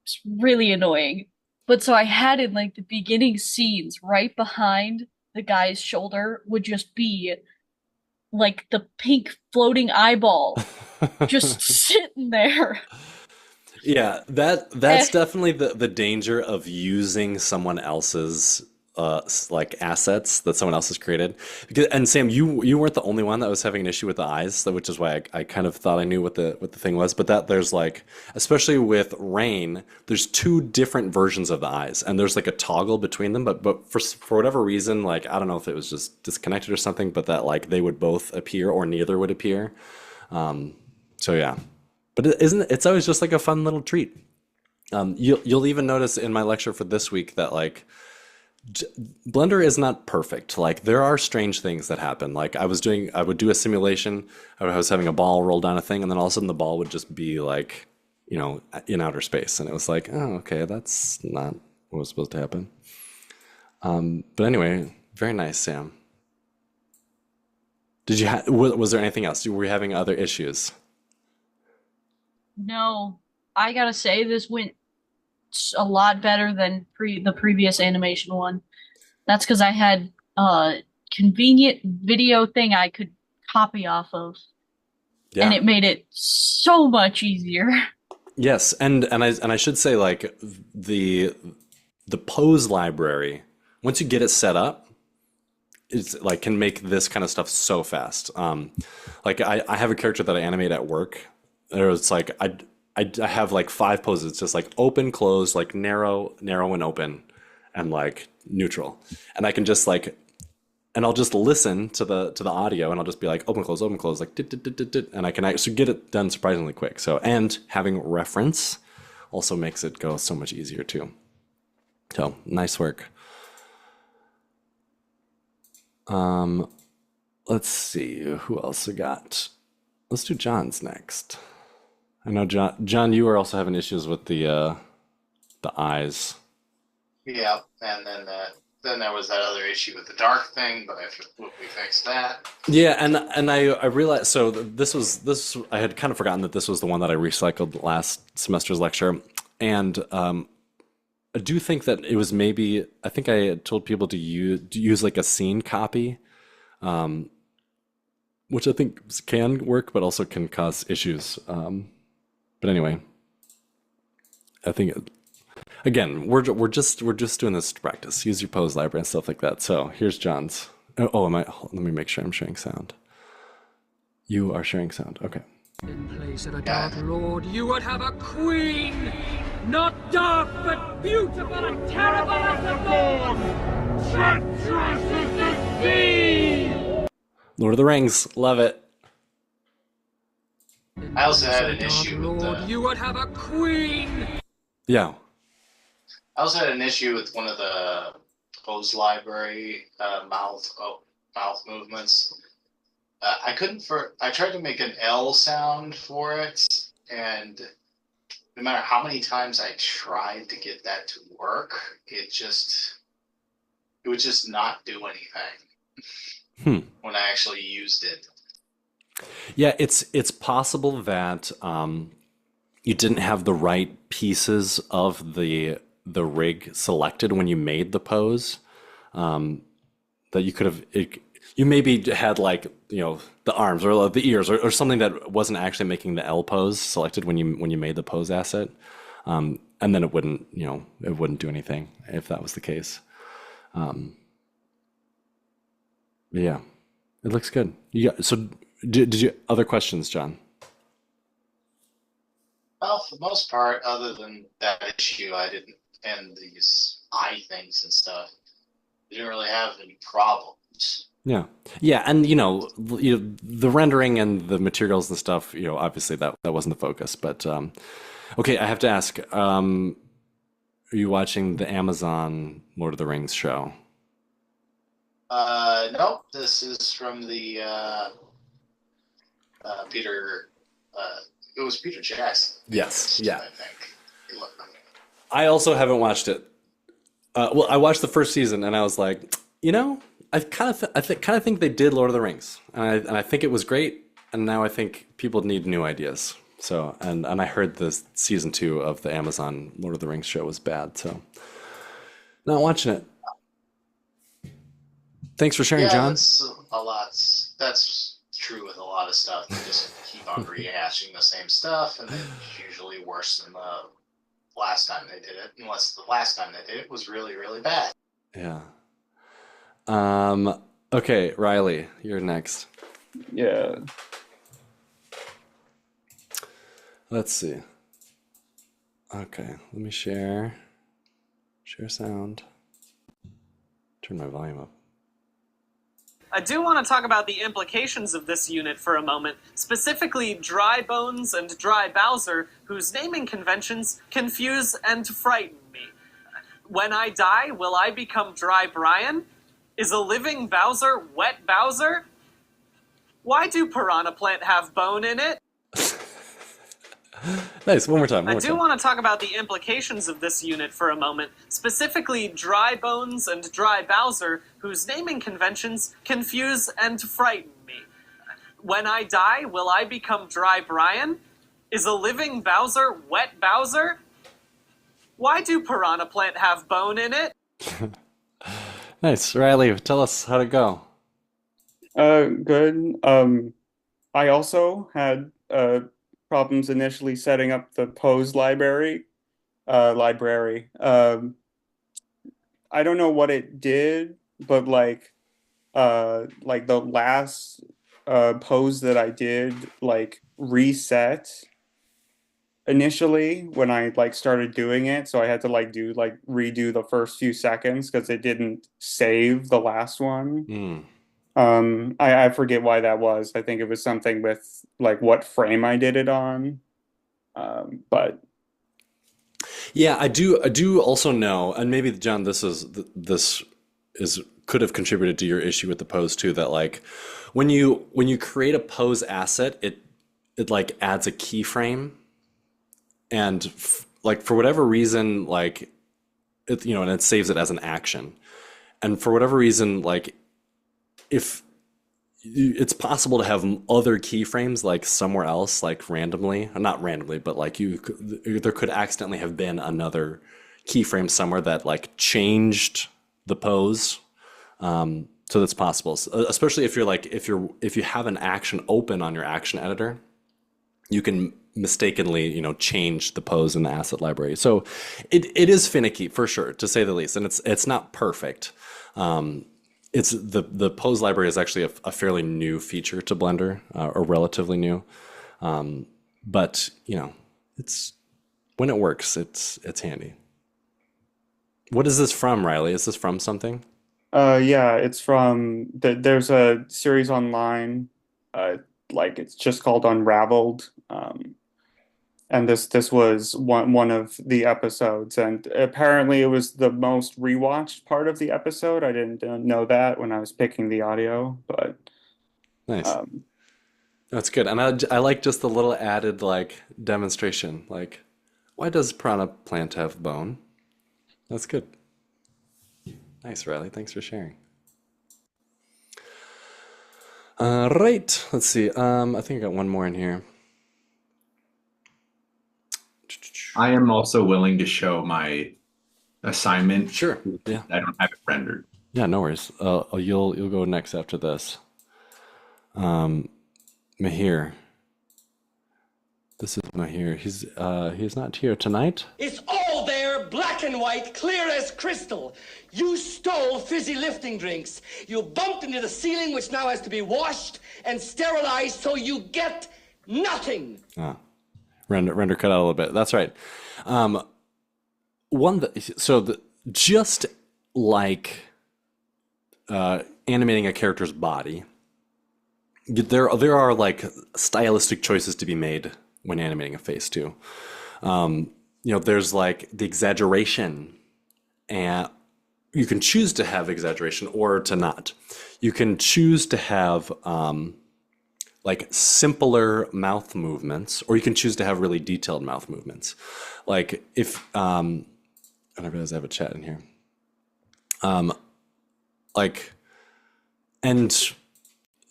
Speaker 9: It's really annoying. But so I had in like the beginning scenes right behind the guy's shoulder would just be like the pink floating eyeball just sitting there.
Speaker 1: Yeah, that's definitely the danger of using someone else's like assets that someone else has created. And Sam, you weren't the only one that was having an issue with the eyes, which is why I kind of thought I knew what the thing was. But that there's like, especially with Rain, there's two different versions of the eyes, and there's like a toggle between them. But for whatever reason, like I don't know if it was just disconnected or something, but that like they would both appear or neither would appear. So yeah, but it's always just like a fun little treat. You'll even notice in my lecture for this week that like Blender is not perfect. Like there are strange things that happen. Like I would do a simulation. I was having a ball roll down a thing, and then all of a sudden the ball would just be like, in outer space, and it was like, oh, okay, that's not what was supposed to happen. But anyway, very nice, Sam. Was there anything else? Were you having other issues?
Speaker 9: No, I gotta say this went a lot better than the previous animation one. That's because I had a convenient video thing I could copy off of,
Speaker 1: Yeah.
Speaker 9: and it made it so much easier.
Speaker 1: Yes, and I should say like the pose library, once you get it set up, it's like can make this kind of stuff so fast. Like I have a character that I animate at work. It's like I have like 5 poses, just like open, close, like narrow and open, and like neutral. And I can just like, and I'll just listen to the audio, and I'll just be like open, close, like dit, dit, dit, dit, dit, and I can actually get it done surprisingly quick. So, and having reference also makes it go so much easier too. So nice work. Let's see who else we got. Let's do John's next. I know John, you were also having issues with the eyes.
Speaker 2: Yeah, and then there was that other issue with the dark thing, but we fixed that.
Speaker 1: Yeah, and I realized, so this I had kind of forgotten that this was the one that I recycled last semester's lecture, and I do think that it was maybe, I think I had told people to use like a scene copy, which I think can work, but also can cause issues. But anyway, I think again we're just doing this to practice. Use your pose library and stuff like that. So here's John's. Let me make sure I'm sharing sound. You are sharing sound. Okay.
Speaker 7: In place of a dark lord, you would have a queen! Not dark, but beautiful and terrible as the dawn! Treacherous as the sea!
Speaker 1: Lord of the Rings, love it.
Speaker 2: I also had an issue with the.
Speaker 7: You would have a queen!
Speaker 1: Yeah.
Speaker 2: I also had an issue with one of the pose library mouth movements. I couldn't I tried to make an L sound for it, and no matter how many times I tried to get that to work, it would just not do anything when I actually used it.
Speaker 1: Yeah, it's possible that you didn't have the right pieces of the rig selected when you made the pose. That you could have, you maybe had like the arms or the ears or something that wasn't actually making the L pose selected when you made the pose asset, and then it wouldn't do anything if that was the case. Yeah, it looks good. So did you other questions, John?
Speaker 2: Well, for the most part, other than that issue, I didn't, and these eye things and stuff, I didn't really have any problems.
Speaker 1: Yeah, and the rendering and the materials and stuff. Obviously that wasn't the focus, but okay. I have to ask: are you watching the Amazon Lord of the Rings show?
Speaker 2: No, this is from the Peter. It was Peter Jackson.
Speaker 1: Yes, yeah.
Speaker 2: I think.
Speaker 1: I also haven't watched it. Well, I watched the first season, and I was like, I kind of think they did Lord of the Rings, and I think it was great. And now I think people need new ideas. So, and I heard the season 2 of the Amazon Lord of the Rings show was bad, so not watching it. Thanks for sharing, John.
Speaker 2: That's a lot. That's true with a lot of stuff. They just keep on rehashing the same stuff, and it's usually worse than the last time they did it, unless the last time they did it was really, really bad.
Speaker 1: Yeah. Okay, Riley, you're next.
Speaker 5: Yeah.
Speaker 1: Let's see. Okay, let me share sound. Turn my volume up.
Speaker 10: I do want to talk about the implications of this unit for a moment, specifically Dry Bones and Dry Bowser, whose naming conventions confuse and frighten me. When I die, will I become Dry Brian? Is a living Bowser Wet Bowser? Why do Piranha Plant have bone in it?
Speaker 1: Nice, one more time.
Speaker 10: I do want to talk about the implications of this unit for a moment, specifically Dry Bones and Dry Bowser, whose naming conventions confuse and frighten me. When I die, will I become Dry Brian? Is a living Bowser Wet Bowser? Why do Piranha Plant have bone in it?
Speaker 1: Nice, Riley. Tell us how'd it go.
Speaker 5: Good. I also had problems initially setting up the pose library. I don't know what it did, but like the last pose that I did like reset initially when I like started doing it, so I had to like redo the first few seconds because it didn't save the last one. I forget why that was. I think it was something with like what frame I did it on. But
Speaker 1: Yeah, I do also know, and maybe John, this could have contributed to your issue with the pose too, that like when you create a pose asset, it like adds a keyframe, and like for whatever reason, like it, and it saves it as an action, and for whatever reason, like if it's possible to have other keyframes like somewhere else, like randomly, not randomly, but like there could accidentally have been another keyframe somewhere that like changed the pose. So that's possible, especially if you have an action open on your action editor, you can mistakenly change the pose in the asset library. So it is finicky for sure, to say the least, and it's not perfect. It's the pose library is actually a fairly new feature to Blender, or relatively new, but it's when it works, it's handy. What is this from, Riley? Is this from something?
Speaker 5: yeah, it's from there's a series online, like it's just called Unraveled, and this was one of the episodes, and apparently it was the most rewatched part of the episode. I didn't know that when I was picking the audio, but
Speaker 1: Nice. That's good, and I like just the little added like demonstration, like why does Piranha Plant have bone? That's good. Nice, Riley. Thanks for sharing. Right. Let's see. I think I got one more in here.
Speaker 3: I am also willing to show my assignment.
Speaker 1: Sure. Yeah.
Speaker 3: I don't have it rendered.
Speaker 1: Yeah. No worries. You'll go next after this. Mahir. This is Mahir. He's not here tonight.
Speaker 11: It's all there, black and white, clear as crystal. You stole fizzy lifting drinks. You bumped into the ceiling, which now has to be washed and sterilized, so you get nothing.
Speaker 1: Render cut out a little bit. That's right. Just like animating a character's body, there are like stylistic choices to be made when animating a face too. There's like the exaggeration, and you can choose to have exaggeration or to not. You can choose to have like simpler mouth movements, or you can choose to have really detailed mouth movements. Like if I realize I have a chat in here.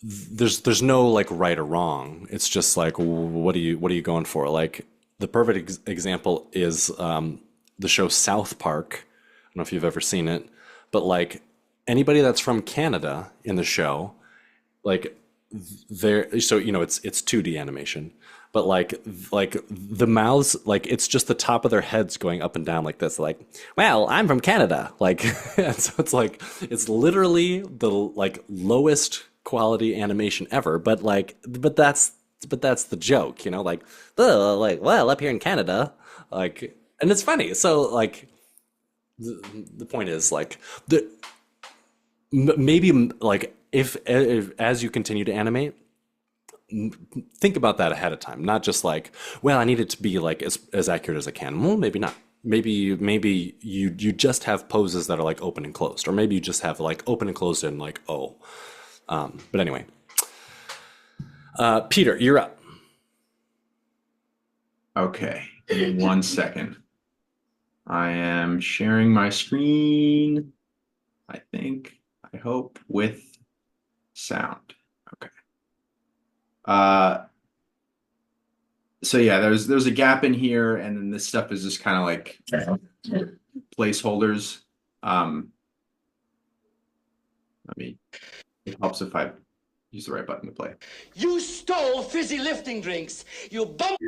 Speaker 1: There's no like right or wrong. It's just like what are you going for? Like the perfect example is the show South Park. I don't know if you've ever seen it, but like anybody that's from Canada in the show, like it's 2D animation, but like the mouths, like it's just the top of their heads going up and down like this, like, well, I'm from Canada, like, and so it's like it's literally the like lowest quality animation ever, but that's the joke, you know, like, "Ugh," like, well, up here in Canada, like, and it's funny. So like the point is like maybe like if as you continue to animate, think about that ahead of time, not just like, well, I need it to be like as accurate as I can. Well, maybe not. Maybe you just have poses that are like open and closed, or maybe you just have like open and closed and like, oh. But anyway, Peter, you're up.
Speaker 3: Okay, give me 1 second. I am sharing my screen, I think, I hope, with sound. Okay. So yeah, there's a gap in here, and then this stuff is just kind of like placeholders. It helps if I use the right button to play.
Speaker 11: You stole fizzy lifting drinks. You bumped.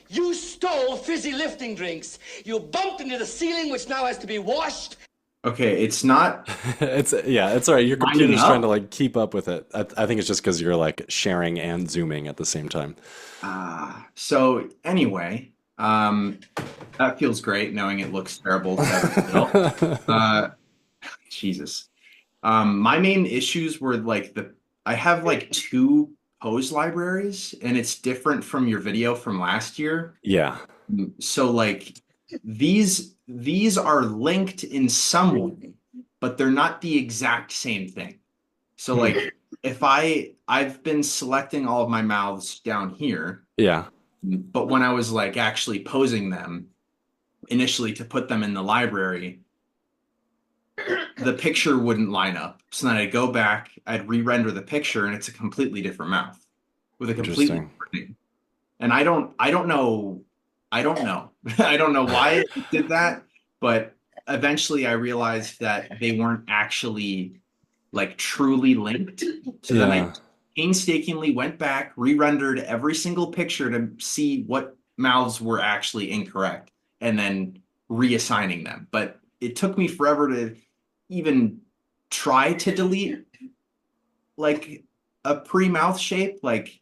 Speaker 11: You stole fizzy lifting drinks. You bumped into the ceiling, which now has to be washed.
Speaker 3: Okay, it's not.
Speaker 1: It's all right. Your computer's trying to like keep up with it. I think it's just because you're like sharing and zooming at the same time.
Speaker 3: So anyway, that feels great knowing it looks terrible to built. Jesus. My main issues were like I have like 2 pose libraries, and it's different from your video from last year.
Speaker 1: Yeah.
Speaker 3: So like these are linked in some way, but they're not the exact same thing. So like if I've been selecting all of my mouths down here.
Speaker 1: Yeah.
Speaker 3: But when I was like actually posing them initially to put them in the library, the picture wouldn't line up. So then I'd go back, I'd re-render the picture, and it's a completely different mouth with a completely different name. And I don't know. I don't know why it did that, but eventually I realized that they weren't actually like truly linked. So then I painstakingly went back, re-rendered every single picture to see what mouths were actually incorrect, and then reassigning them. But it took me forever to even try to delete like a pre-mouth shape. Like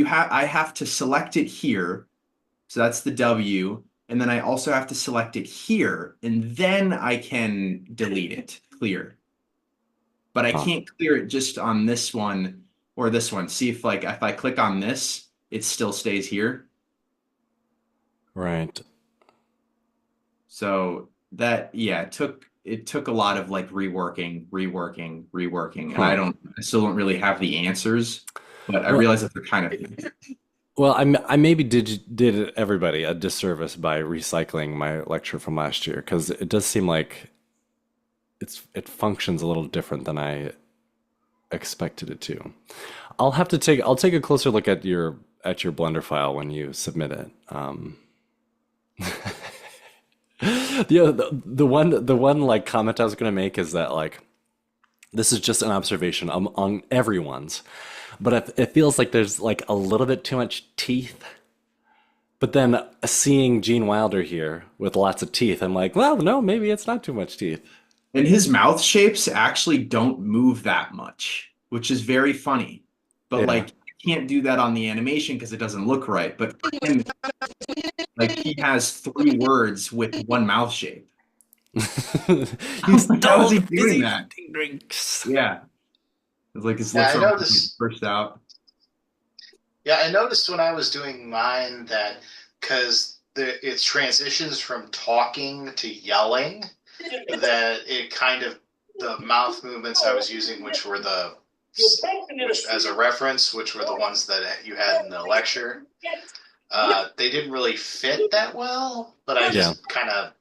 Speaker 3: I have to select it here. So that's the W. And then I also have to select it here, and then I can delete it, clear. But I can't clear it just on this one or this one. See if like if I click on this, it still stays here.
Speaker 1: Right.
Speaker 3: So that, yeah, it took a lot of like reworking. And I still don't really have the answers, but I realize that they're kind of.
Speaker 1: Well, I maybe did everybody a disservice by recycling my lecture from last year, because it does seem like it functions a little different than I expected it to. I'll take a closer look at your Blender file when you submit it. The one like comment I was gonna make is that like this is just an observation on everyone's, but it feels like there's like a little bit too much teeth. But then seeing Gene Wilder here with lots of teeth, I'm like, well, no, maybe it's not too much teeth.
Speaker 3: And his mouth shapes actually don't move that much, which is very funny. But like you can't do that on the animation because it doesn't look right. But like he has 3 words with 1 mouth shape. How is he doing that?
Speaker 1: Drinks.
Speaker 3: Yeah. It's like his lips are pushed out.
Speaker 2: Yeah, I noticed when I was doing mine that because it transitions from talking to yelling, that it kind of, the mouth movements I was using, which were as a reference, which were the ones that you had in the lecture, they didn't really fit that well, but I just kind of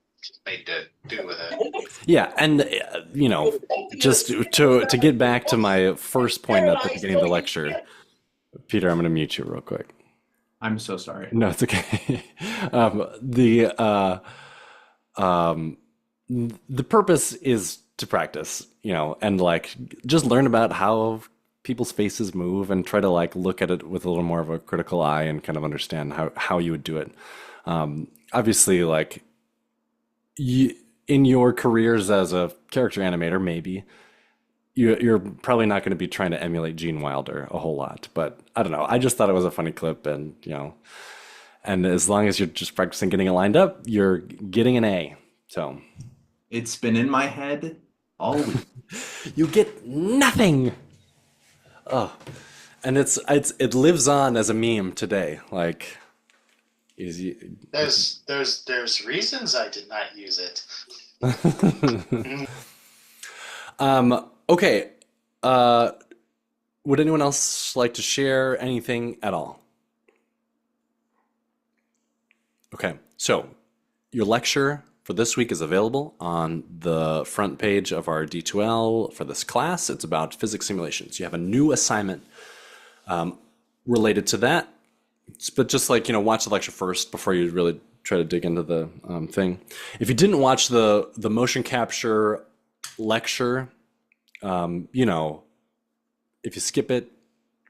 Speaker 2: made to do with it.
Speaker 1: Yeah, and you know, just to get back to my first point at the beginning of the lecture, Peter, I'm going to mute you real quick.
Speaker 3: I'm so sorry.
Speaker 1: No, it's okay. The purpose is to practice, you know, and like just learn about how people's faces move and try to like look at it with a little more of a critical eye and kind of understand how you would do it. Obviously, like in your careers as a character animator, maybe you're probably not going to be trying to emulate Gene Wilder a whole lot, but I don't know. I just thought it was a funny clip, and and as long as you're just practicing getting it lined up, you're getting an A. So
Speaker 3: It's been in my head all week.
Speaker 1: you get nothing. Oh, and it lives on as a meme today. Like,
Speaker 2: There's reasons I did not use it.
Speaker 1: Okay. Would anyone else like to share anything at all? Okay, so your lecture for this week is available on the front page of our D2L for this class. It's about physics simulations. You have a new assignment related to that, but just like, watch the lecture first before you really try to dig into the thing. If you didn't watch the motion capture lecture, if you skip it,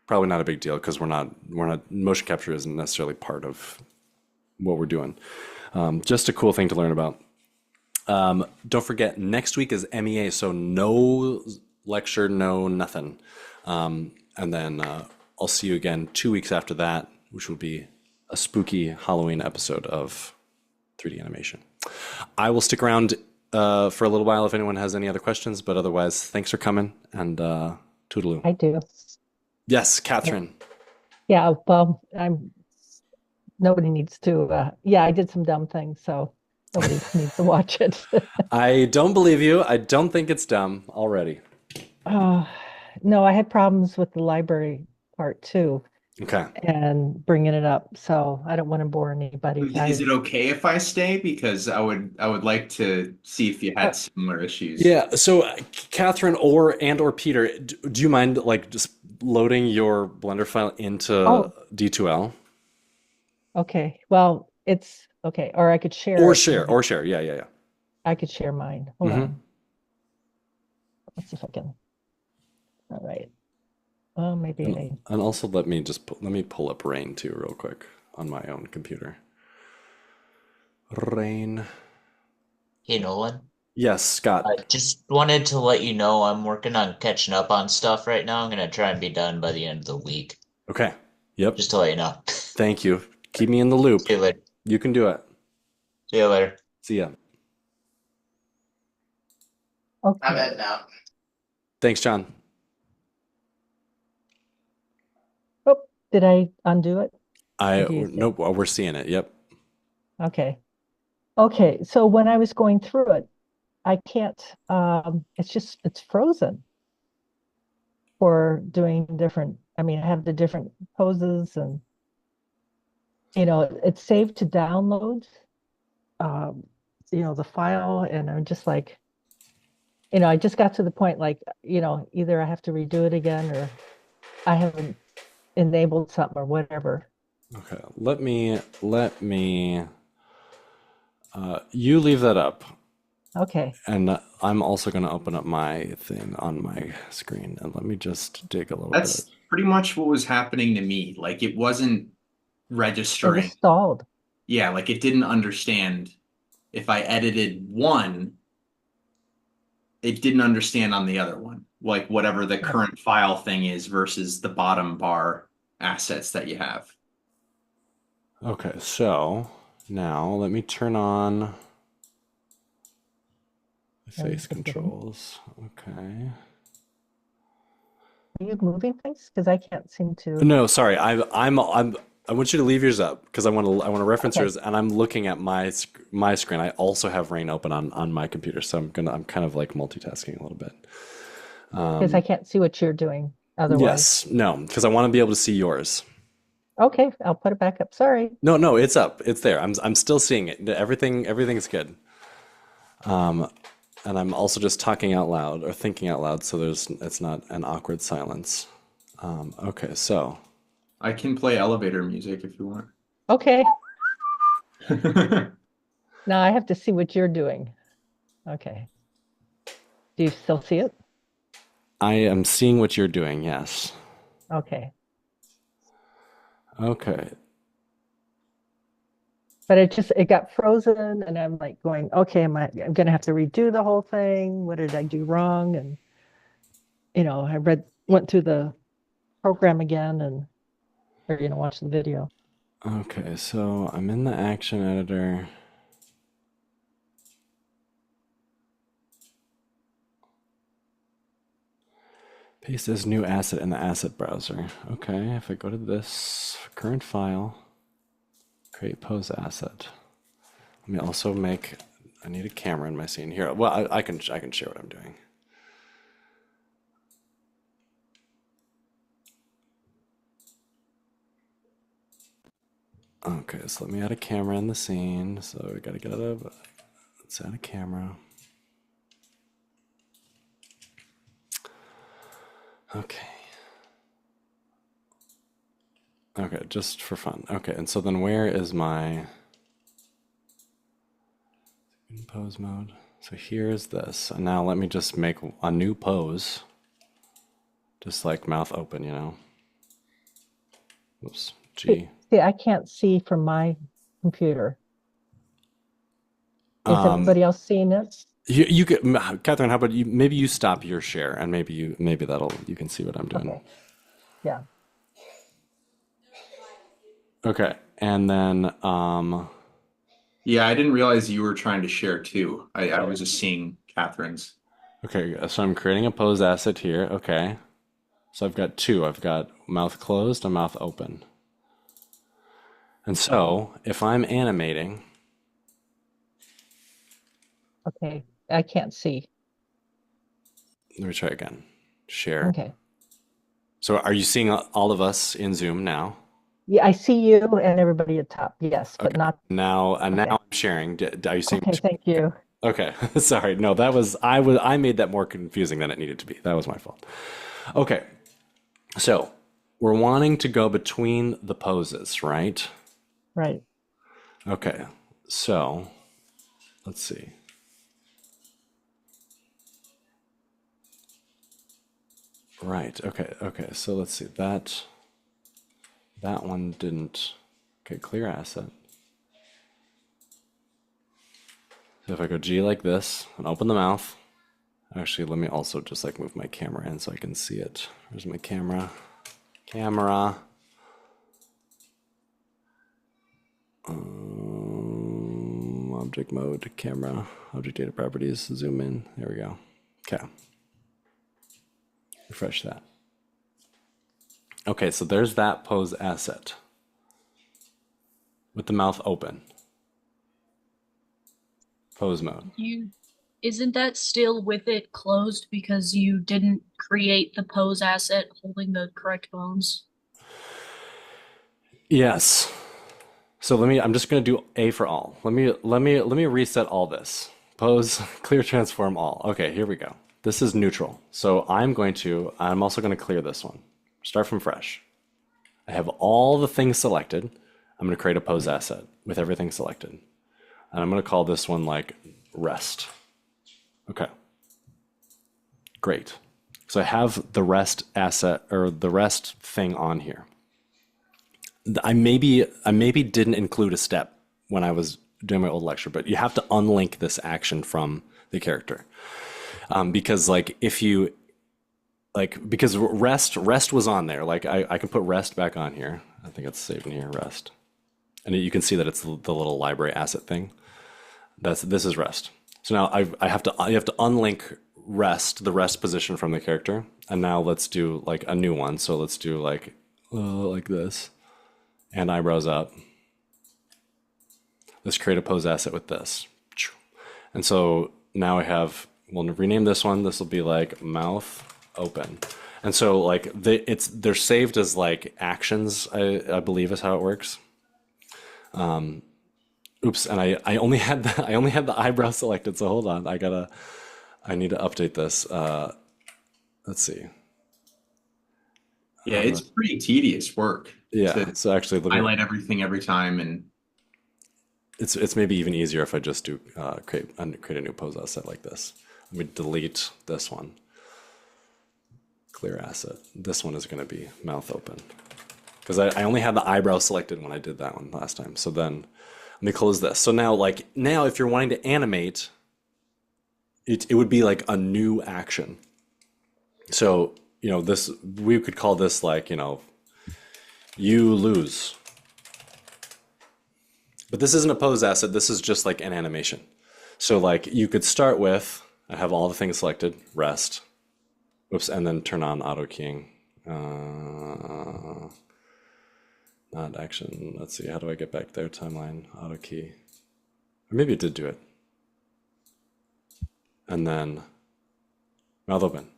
Speaker 1: probably not a big deal, because we're not motion capture isn't necessarily part of what we're doing. Just a cool thing to learn about. Don't forget, next week is MEA, so no lecture, no nothing. And then I'll see you again 2 weeks after that, which will be a spooky Halloween episode of 3D animation. I will stick around for a little while if anyone has any other questions, but otherwise, thanks for coming, and toodaloo.
Speaker 12: I do.
Speaker 1: Yes, Catherine.
Speaker 12: Yeah, well, nobody needs to, I did some dumb things, so nobody needs to watch it.
Speaker 1: I don't believe you. I don't think it's dumb already.
Speaker 12: No, I had problems with the library part too,
Speaker 1: Okay.
Speaker 12: and bringing it up, so I don't want to bore anybody.
Speaker 3: Is it okay if I stay? Because I would like to see if you had similar issues.
Speaker 1: Yeah. So, Catherine or Peter, do you mind like just loading your Blender file into D2L?
Speaker 12: Okay, well, it's okay, or I could share
Speaker 1: Or
Speaker 12: it.
Speaker 1: share. Yeah.
Speaker 12: I could share mine. Hold
Speaker 1: Mhm.
Speaker 12: on. Let's see if I can. All right. Well, maybe I.
Speaker 1: And also let me pull up Rain too real quick on my own computer. Rain.
Speaker 4: Hey, Nolan.
Speaker 1: Yes, Scott.
Speaker 4: I just wanted to let you know I'm working on catching up on stuff right now. I'm gonna try and be done by the end of the week.
Speaker 1: Okay. Yep.
Speaker 4: Just to let you know.
Speaker 1: Thank you. Keep me in the loop.
Speaker 4: See you later.
Speaker 1: You can do it.
Speaker 4: See you later.
Speaker 1: See ya.
Speaker 2: I'm
Speaker 12: Okay.
Speaker 2: heading out.
Speaker 1: Thanks, John.
Speaker 12: Oh, did I undo it?
Speaker 1: I
Speaker 12: do you think?
Speaker 1: nope. We're seeing it. Yep.
Speaker 12: Okay. Okay. So when I was going through it, I can't. It's frozen for doing different. I mean, I have the different poses, and it's saved to download. The file, and I'm just like, I just got to the point like, either I have to redo it again, or I haven't enabled something or whatever.
Speaker 1: Okay. Let me. You leave that up,
Speaker 12: Okay.
Speaker 1: and I'm also going to open up my thing on my screen, and let me just dig a little
Speaker 3: That's
Speaker 1: bit.
Speaker 3: pretty much what was happening to me. Like, it wasn't
Speaker 12: It
Speaker 3: registering.
Speaker 12: was stalled.
Speaker 3: Yeah, like it didn't understand. If I edited one, it didn't understand on the other one. Like whatever the current file thing is versus the bottom bar assets that you have.
Speaker 1: Okay, so now let me turn on the face controls. Okay.
Speaker 12: Are you moving things? Because I can't seem to.
Speaker 1: No, sorry. I want you to leave yours up because I want to reference yours, and I'm looking at my screen. I also have Rain open on my computer, so I'm kind of like multitasking a little bit.
Speaker 12: Because I can't see what you're doing otherwise.
Speaker 1: Yes, no, because I want to be able to see yours.
Speaker 12: Okay, I'll put it back up. Sorry.
Speaker 1: No, it's up. It's there. I'm still seeing it. Everything's good. And I'm also just talking out loud or thinking out loud, so it's not an awkward silence. Okay, so
Speaker 3: I can play elevator music if you want.
Speaker 12: Okay. Now I have to see what you're doing. Okay. Do you still see it?
Speaker 1: I am seeing what you're doing, yes.
Speaker 12: Okay.
Speaker 1: Okay.
Speaker 12: But it got frozen and I'm like going, okay, I'm gonna have to redo the whole thing. What did I do wrong? And I went through the program again or watched the video.
Speaker 1: Okay, so I'm in the action editor. Paste this new asset in the asset browser. Okay, if I go to this current file, create pose asset. Let me also I need a camera in my scene here. Well, I can share what I'm doing. Okay, so let me add a camera in the scene. So we gotta let's add a camera. Okay. Okay, just for fun. Okay, and so then where is my pose mode? So here's this. And now let me just make a new pose. Just like mouth open, Oops. G.
Speaker 12: See, I can't see from my computer. Is everybody else seeing it?
Speaker 1: You could, Catherine, how about maybe you stop your share and maybe you can see what I'm doing.
Speaker 12: Okay. Yeah.
Speaker 1: Okay. And then
Speaker 3: Yeah, I didn't realize you were trying to share too. I was just seeing Catherine's.
Speaker 1: Okay, so I'm creating a pose asset here. Okay. So I've got two. I've got mouth closed and mouth open. And so if I'm animating.
Speaker 12: Okay, I can't see.
Speaker 1: Let me try again. Share.
Speaker 12: Okay.
Speaker 1: So are you seeing all of us in Zoom now?
Speaker 12: Yeah, I see you and everybody at top. Yes, but
Speaker 1: Okay.
Speaker 12: not.
Speaker 1: Now I'm sharing. Are you seeing?
Speaker 12: Okay, thank you.
Speaker 1: Okay. Sorry. No, I made that more confusing than it needed to be. That was my fault. Okay. So we're wanting to go between the poses, right?
Speaker 12: Right.
Speaker 1: Okay. So let's see. Right. Okay. Okay. So let's see. That one didn't. Okay. Clear asset. So if I go G like this and open the mouth. Actually, let me also just like move my camera in so I can see it. Where's my camera? Camera. Object mode, camera, object data properties, zoom in. There we go. Okay. Refresh that. Okay, so there's that pose asset with the mouth open. Pose mode.
Speaker 9: Isn't that still with it closed because you didn't create the pose asset holding the correct bones?
Speaker 1: Yes. So I'm just going to do A for all. Let me reset all this. Pose, clear, transform all. Okay, here we go. This is neutral. So I'm also going to clear this one. Start from fresh. I have all the things selected. I'm going to create a pose asset with everything selected. And I'm going to call this one like rest. Okay. Great. So I have the rest asset or the rest thing on here. I maybe didn't include a step when I was doing my old lecture, but you have to unlink this action from the character. Because because rest was on there. Like I can put rest back on here. I think it's saved in here, rest. And you can see that it's the little library asset thing. This is rest. So now you have to unlink rest, the rest position from the character. And now let's do like a new one. So let's do like this. And eyebrows up. Let's create a pose asset with this. And so now we'll rename this one. This will be like mouth open. And so like they're saved as like actions, I believe is how it works. Oops, and I only had the eyebrow selected, so hold on. I need to update this. Let's see.
Speaker 3: Yeah, it's pretty tedious work.
Speaker 1: Yeah, so actually
Speaker 3: highlight everything every time, and
Speaker 1: it's maybe even easier if I just do create a new pose asset like this. Let me delete this one. clear asset. This one is going to be mouth open. Because I only had the eyebrow selected when I did that one last time. So then let me close this. So now, like, now if you're wanting to animate, it would be like a new action. So, you know, this, we could call this like, you know, you lose. But this isn't a pose asset. This is just like an animation. So like you could start with, I have all the things selected, rest, whoops, and then turn on auto keying. Not action. Let's see. How do I get back there? Timeline, auto key. Or maybe it did do it. And then mouth open.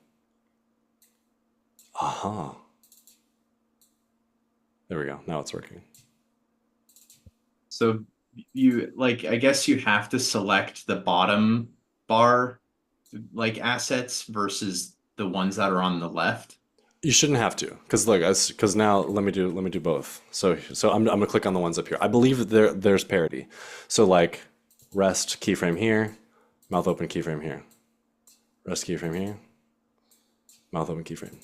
Speaker 1: Aha. There we go. Now it's working.
Speaker 3: So you like, I guess you have to select the bottom bar like assets versus the ones that are on the left.
Speaker 1: You shouldn't have to, because look, because now let me do both. So I'm gonna click on the ones up here. I believe that there's parity. So like rest keyframe here, mouth open keyframe here, rest keyframe here, mouth open keyframe.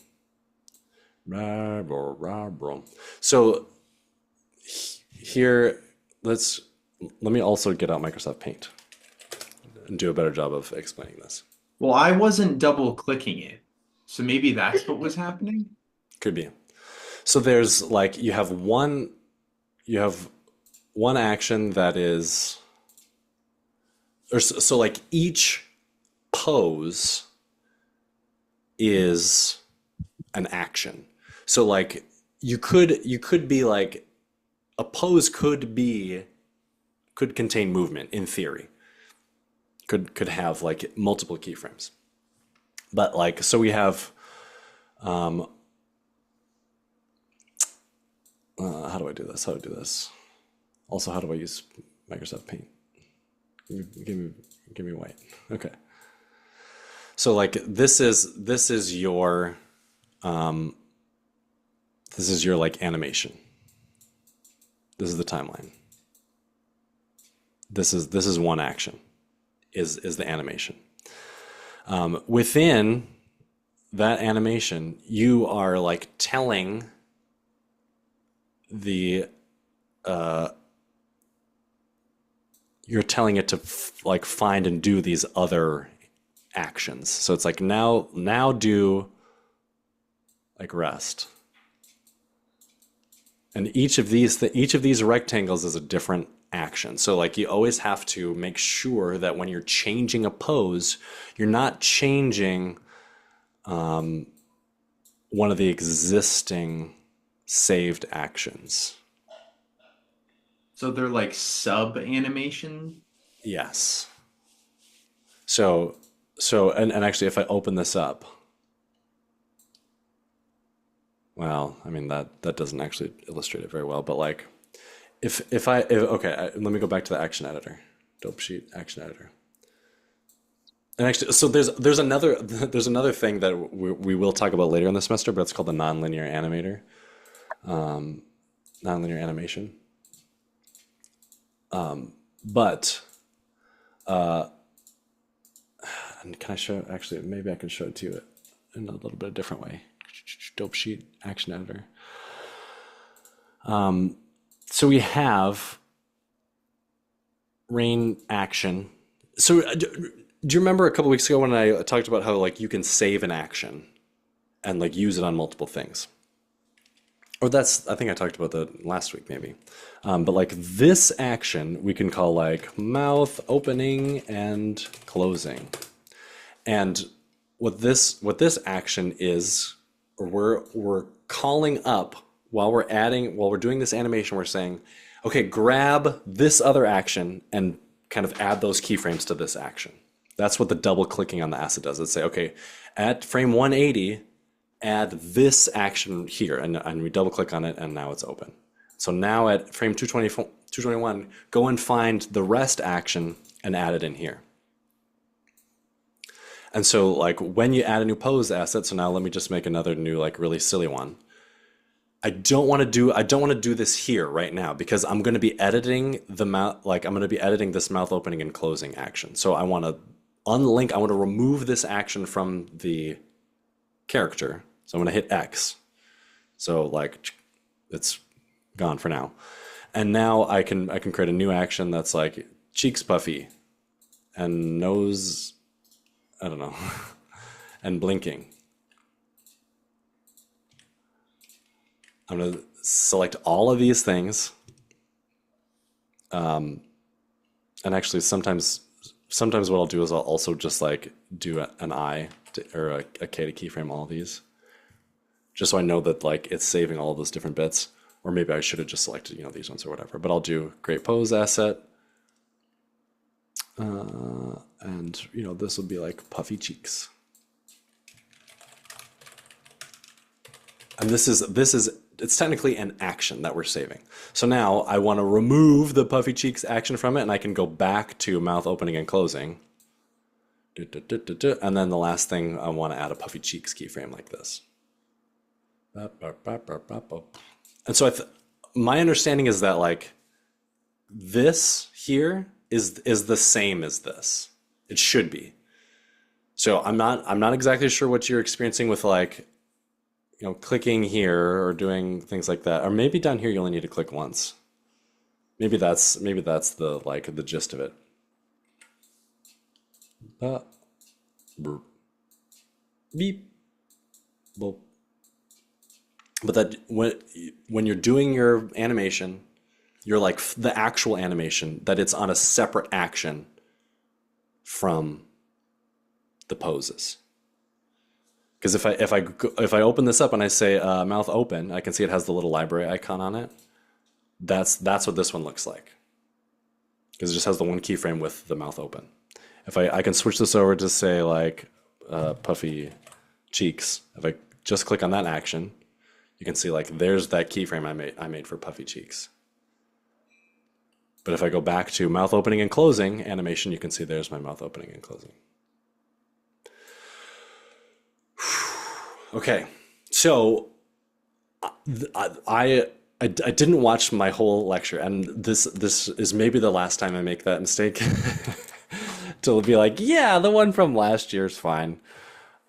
Speaker 1: So here, let me also get out Microsoft Paint and do a better job of explaining this.
Speaker 3: Well, I wasn't double clicking it. So maybe that's what was happening?
Speaker 1: Could be. So there's like, you have one action that is, or so like each pose is an action. So like you could be like, a pose could contain movement in theory. Could have like multiple keyframes. But like, so we have, how do I do this? How do I do this? Also, how do I use Microsoft Paint? Give me white. Okay. So like, this is your like animation. This is the timeline. This is one action, is the animation. Within that animation, you are like telling the you're telling it to like find and do these other actions. So it's like now do like rest. And each of these rectangles is a different action. So like you always have to make sure that when you're changing a pose, you're not changing one of the existing saved actions.
Speaker 3: So they're like sub animation?
Speaker 1: Yes. So and actually if I open this up, well, I mean that doesn't actually illustrate it very well, but like let me go back to the action editor, dope sheet action editor. And actually, so there's another thing that we will talk about later in the semester, but it's called the nonlinear animator, nonlinear animation. And can I show? Actually, maybe I can show it to you in a little bit of different way. Dope sheet action editor. So we have rain action. So do you remember a couple weeks ago when I talked about how like you can save an action and like use it on multiple things? Or I think I talked about that last week maybe. But like this action we can call like mouth opening and closing. And what this action is, we're calling up while we're doing this animation, we're saying, okay, grab this other action and kind of add those keyframes to this action. That's what the double clicking on the asset does. It's say, okay, at frame 180, add this action here, and we double click on it, and now it's open. So now at frame 221, go and find the rest action and add it in here. And so like when you add a new pose asset, so now let me just make another new like really silly one. I don't want to do this here right now because I'm going to be editing the mouth, like I'm going to be editing this mouth opening and closing action. So I want to remove this action from the character. So I'm going to hit X. So like it's gone for now. And now I can create a new action that's like cheeks puffy and nose, I don't know, and blinking. I'm going to select all of these things. And actually sometimes what I'll do is I'll also just like do an I or a K to keyframe all of these. Just so I know that like it's saving all of those different bits. Or maybe I should have just selected, these ones or whatever. But I'll do great pose asset. And, this will be like puffy cheeks. And it's technically an action that we're saving. So now I want to remove the puffy cheeks action from it, and I can go back to mouth opening and closing. And then the last thing, I want to add a puffy cheeks keyframe like this. And so my understanding is that like this here is the same as this. It should be. So I'm not exactly sure what you're experiencing with like, clicking here or doing things like that. Or maybe down here you only need to click once. Maybe that's the gist of it. Beep. Boop. But that when you're doing your animation, you're like the actual animation, that it's on a separate action from the poses. Because if I open this up and I say mouth open, I can see it has the little library icon on it. That's what this one looks like. Because it just has the one keyframe with the mouth open. If I can switch this over to say like puffy cheeks. If I just click on that action, you can see like there's that keyframe I made for puffy cheeks. But if I go back to mouth opening and closing animation, you can see there's my mouth opening and closing. Okay, so I didn't watch my whole lecture, and this is maybe the last time I make that mistake. To be like, yeah, the one from last year's fine,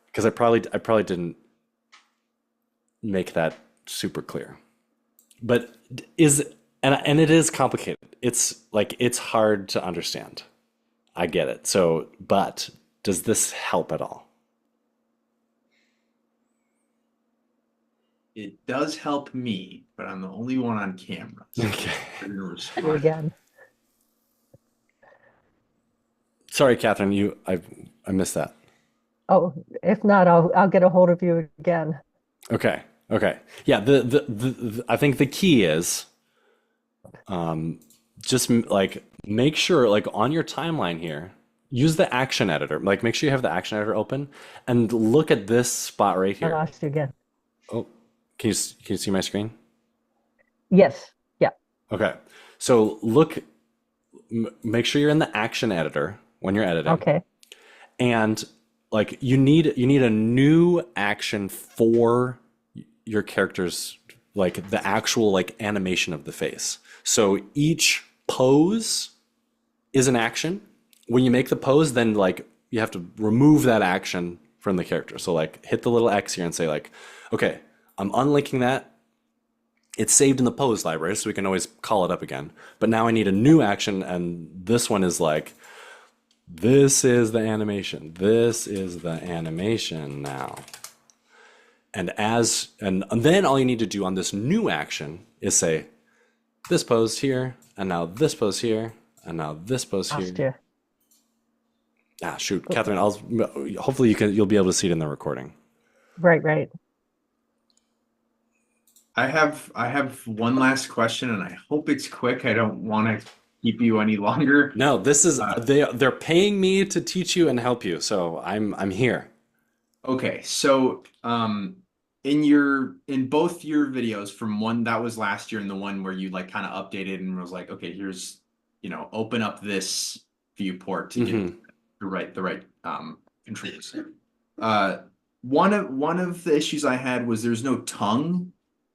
Speaker 1: because I probably didn't make that super clear. But and it is complicated. It's hard to understand. I get it. So, but does this help at all?
Speaker 3: It does help me, but I'm the only one on camera. So
Speaker 1: Okay.
Speaker 12: Again.
Speaker 1: Sorry, Catherine, I missed that.
Speaker 12: Oh, if not, I'll get a hold of you again.
Speaker 1: Okay. Yeah, I think the key is just like make sure like on your timeline here, use the action editor. Like make sure you have the action editor open and look at this spot right
Speaker 12: I
Speaker 1: here.
Speaker 12: lost you again.
Speaker 1: Oh, can you see my screen?
Speaker 12: Yes. Yeah.
Speaker 1: Okay. So make sure you're in the action editor when you're editing.
Speaker 12: Okay.
Speaker 1: And like you need a new action for your character's like the actual like animation of the face. So each pose is an action. When you make the pose, then like you have to remove that action from the character. So like hit the little X here and say like, okay, I'm unlinking that. It's saved in the pose library, so we can always call it up again. But now I need a new action, and this one is like, this is the animation. This is the animation now. And then all you need to do on this new action is say, this pose here, and now this pose here, and now this pose here. Ah, shoot, Catherine. Hopefully you'll be able to see it in the recording.
Speaker 12: Right.
Speaker 3: I have one last question, and I hope it's quick. I don't want to keep you any longer.
Speaker 1: No, this is they're paying me to teach you and help you, so I'm here. Okay,
Speaker 3: so in both your videos, from one that was last year and the one where you like kind of updated and was like, okay, here's open up this viewport to get the right controls. One of the issues I had was there's no tongue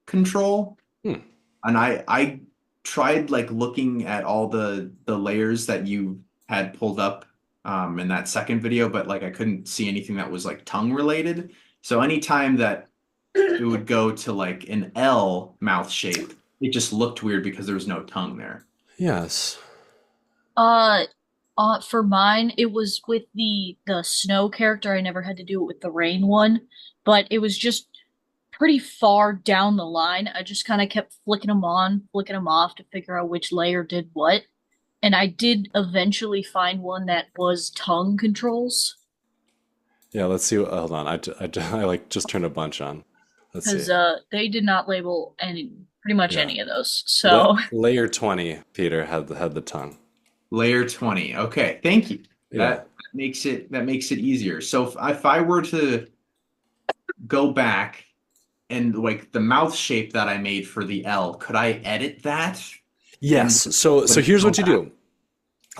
Speaker 3: control, and I tried like looking at all the layers that you had pulled up in that second video, but like I couldn't see anything that was like tongue related. So anytime that it would go to like an L mouth shape. It just looked weird because there was no tongue there.
Speaker 1: Yes.
Speaker 9: Uh, for mine, it was with the snow character. I never had to do it with the rain one, but it was just pretty far down the line. I just kind of kept flicking them on, flicking them off to figure out which layer did what. And I did eventually find one that was tongue controls
Speaker 1: Yeah, let's see. Hold on. I like just turned a bunch on. Let's
Speaker 9: because
Speaker 1: see.
Speaker 9: they did not label pretty much
Speaker 1: Yeah.
Speaker 9: any of those. So
Speaker 1: Layer 20, Peter, had the tongue.
Speaker 3: Layer 20. Okay, thank you.
Speaker 1: Yeah.
Speaker 3: That makes it easier. So if I were to go back and like the mouth shape that I made for the L, could I edit that?
Speaker 1: Yes. So
Speaker 3: Would it
Speaker 1: here's
Speaker 3: go
Speaker 1: what you
Speaker 3: back?
Speaker 1: do.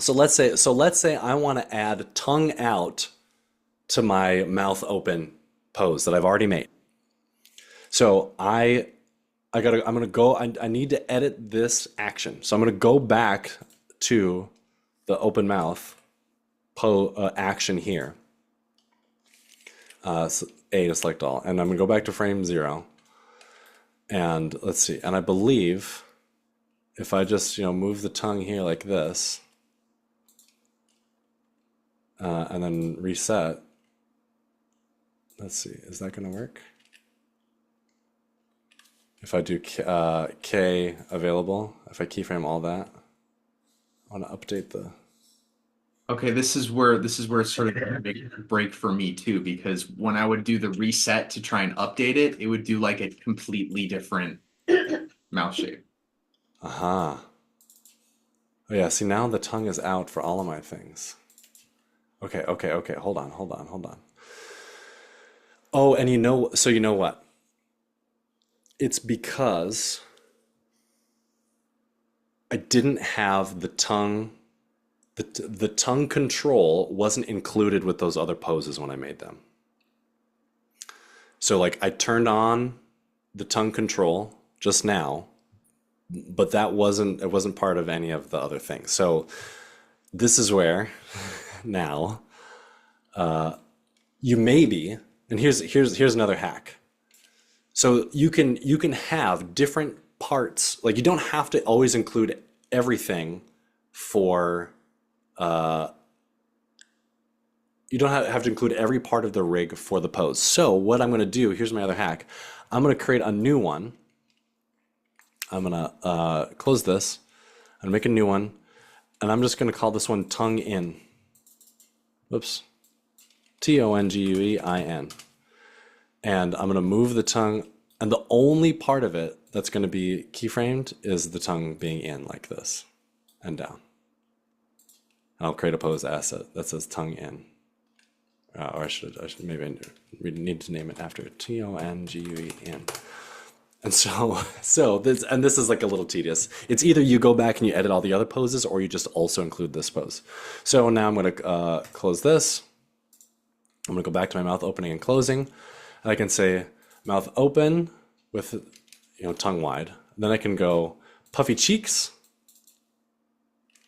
Speaker 1: So let's say I want to add tongue out to my mouth open pose that I've already made. So I need to edit this action. So I'm gonna go back to the open mouth action here. So A to select all, and I'm gonna go back to frame 0. And let's see. And I believe if I just move the tongue here like this, and then reset. Let's see. Is that gonna work? If I do K available, if I keyframe all that, I want to update the.
Speaker 3: Okay, this is where it's sort of a big break for me too, because when I would do the reset to try and update it, it would do like a completely different mouth shape.
Speaker 1: Aha. Oh yeah, see now the tongue is out for all of my things. Okay. Hold on. Oh, and you know what? It's because I didn't have the tongue. The tongue control wasn't included with those other poses when I made them. So like I turned on the tongue control just now, but it wasn't part of any of the other things. So this is where now you maybe, and here's another hack. So you can have different parts, like you don't have to always include everything for you don't have to include every part of the rig for the pose. So what I'm going to do, here's my other hack. I'm going to create a new one. I'm going to close this and make a new one. And I'm just going to call this one tongue in. Whoops. TONGUEIN. And I'm going to move the tongue. And the only part of it that's going to be keyframed is the tongue being in like this and down. And I'll create a pose asset that says tongue in. Or I should maybe we need to name it after TONGUEN. And so this is like a little tedious. It's either you go back and you edit all the other poses, or you just also include this pose. So now I'm going to close this. I'm going to go back to my mouth opening and closing. And I can say mouth open with tongue wide. Then I can go puffy cheeks.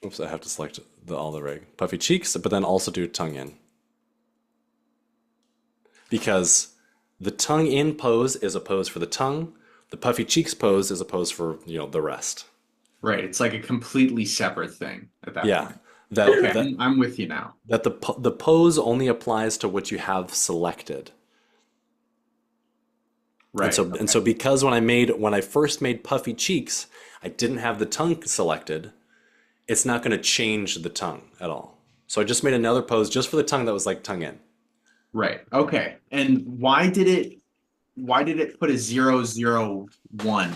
Speaker 1: Oops, I have to select all the rig. Puffy cheeks, but then also do tongue in. Because the tongue in pose is a pose for the tongue. The puffy cheeks pose is a pose for the rest.
Speaker 3: Right, it's like a completely separate thing at that
Speaker 1: Yeah,
Speaker 3: point. I'm with you now.
Speaker 1: That the pose only applies to what you have selected.
Speaker 3: Right.
Speaker 1: And so because when I first made puffy cheeks, I didn't have the tongue selected. It's not going to change the tongue at all. So I just made another pose just for the tongue that was like tongue in.
Speaker 3: Right. Okay. And why did it put a 001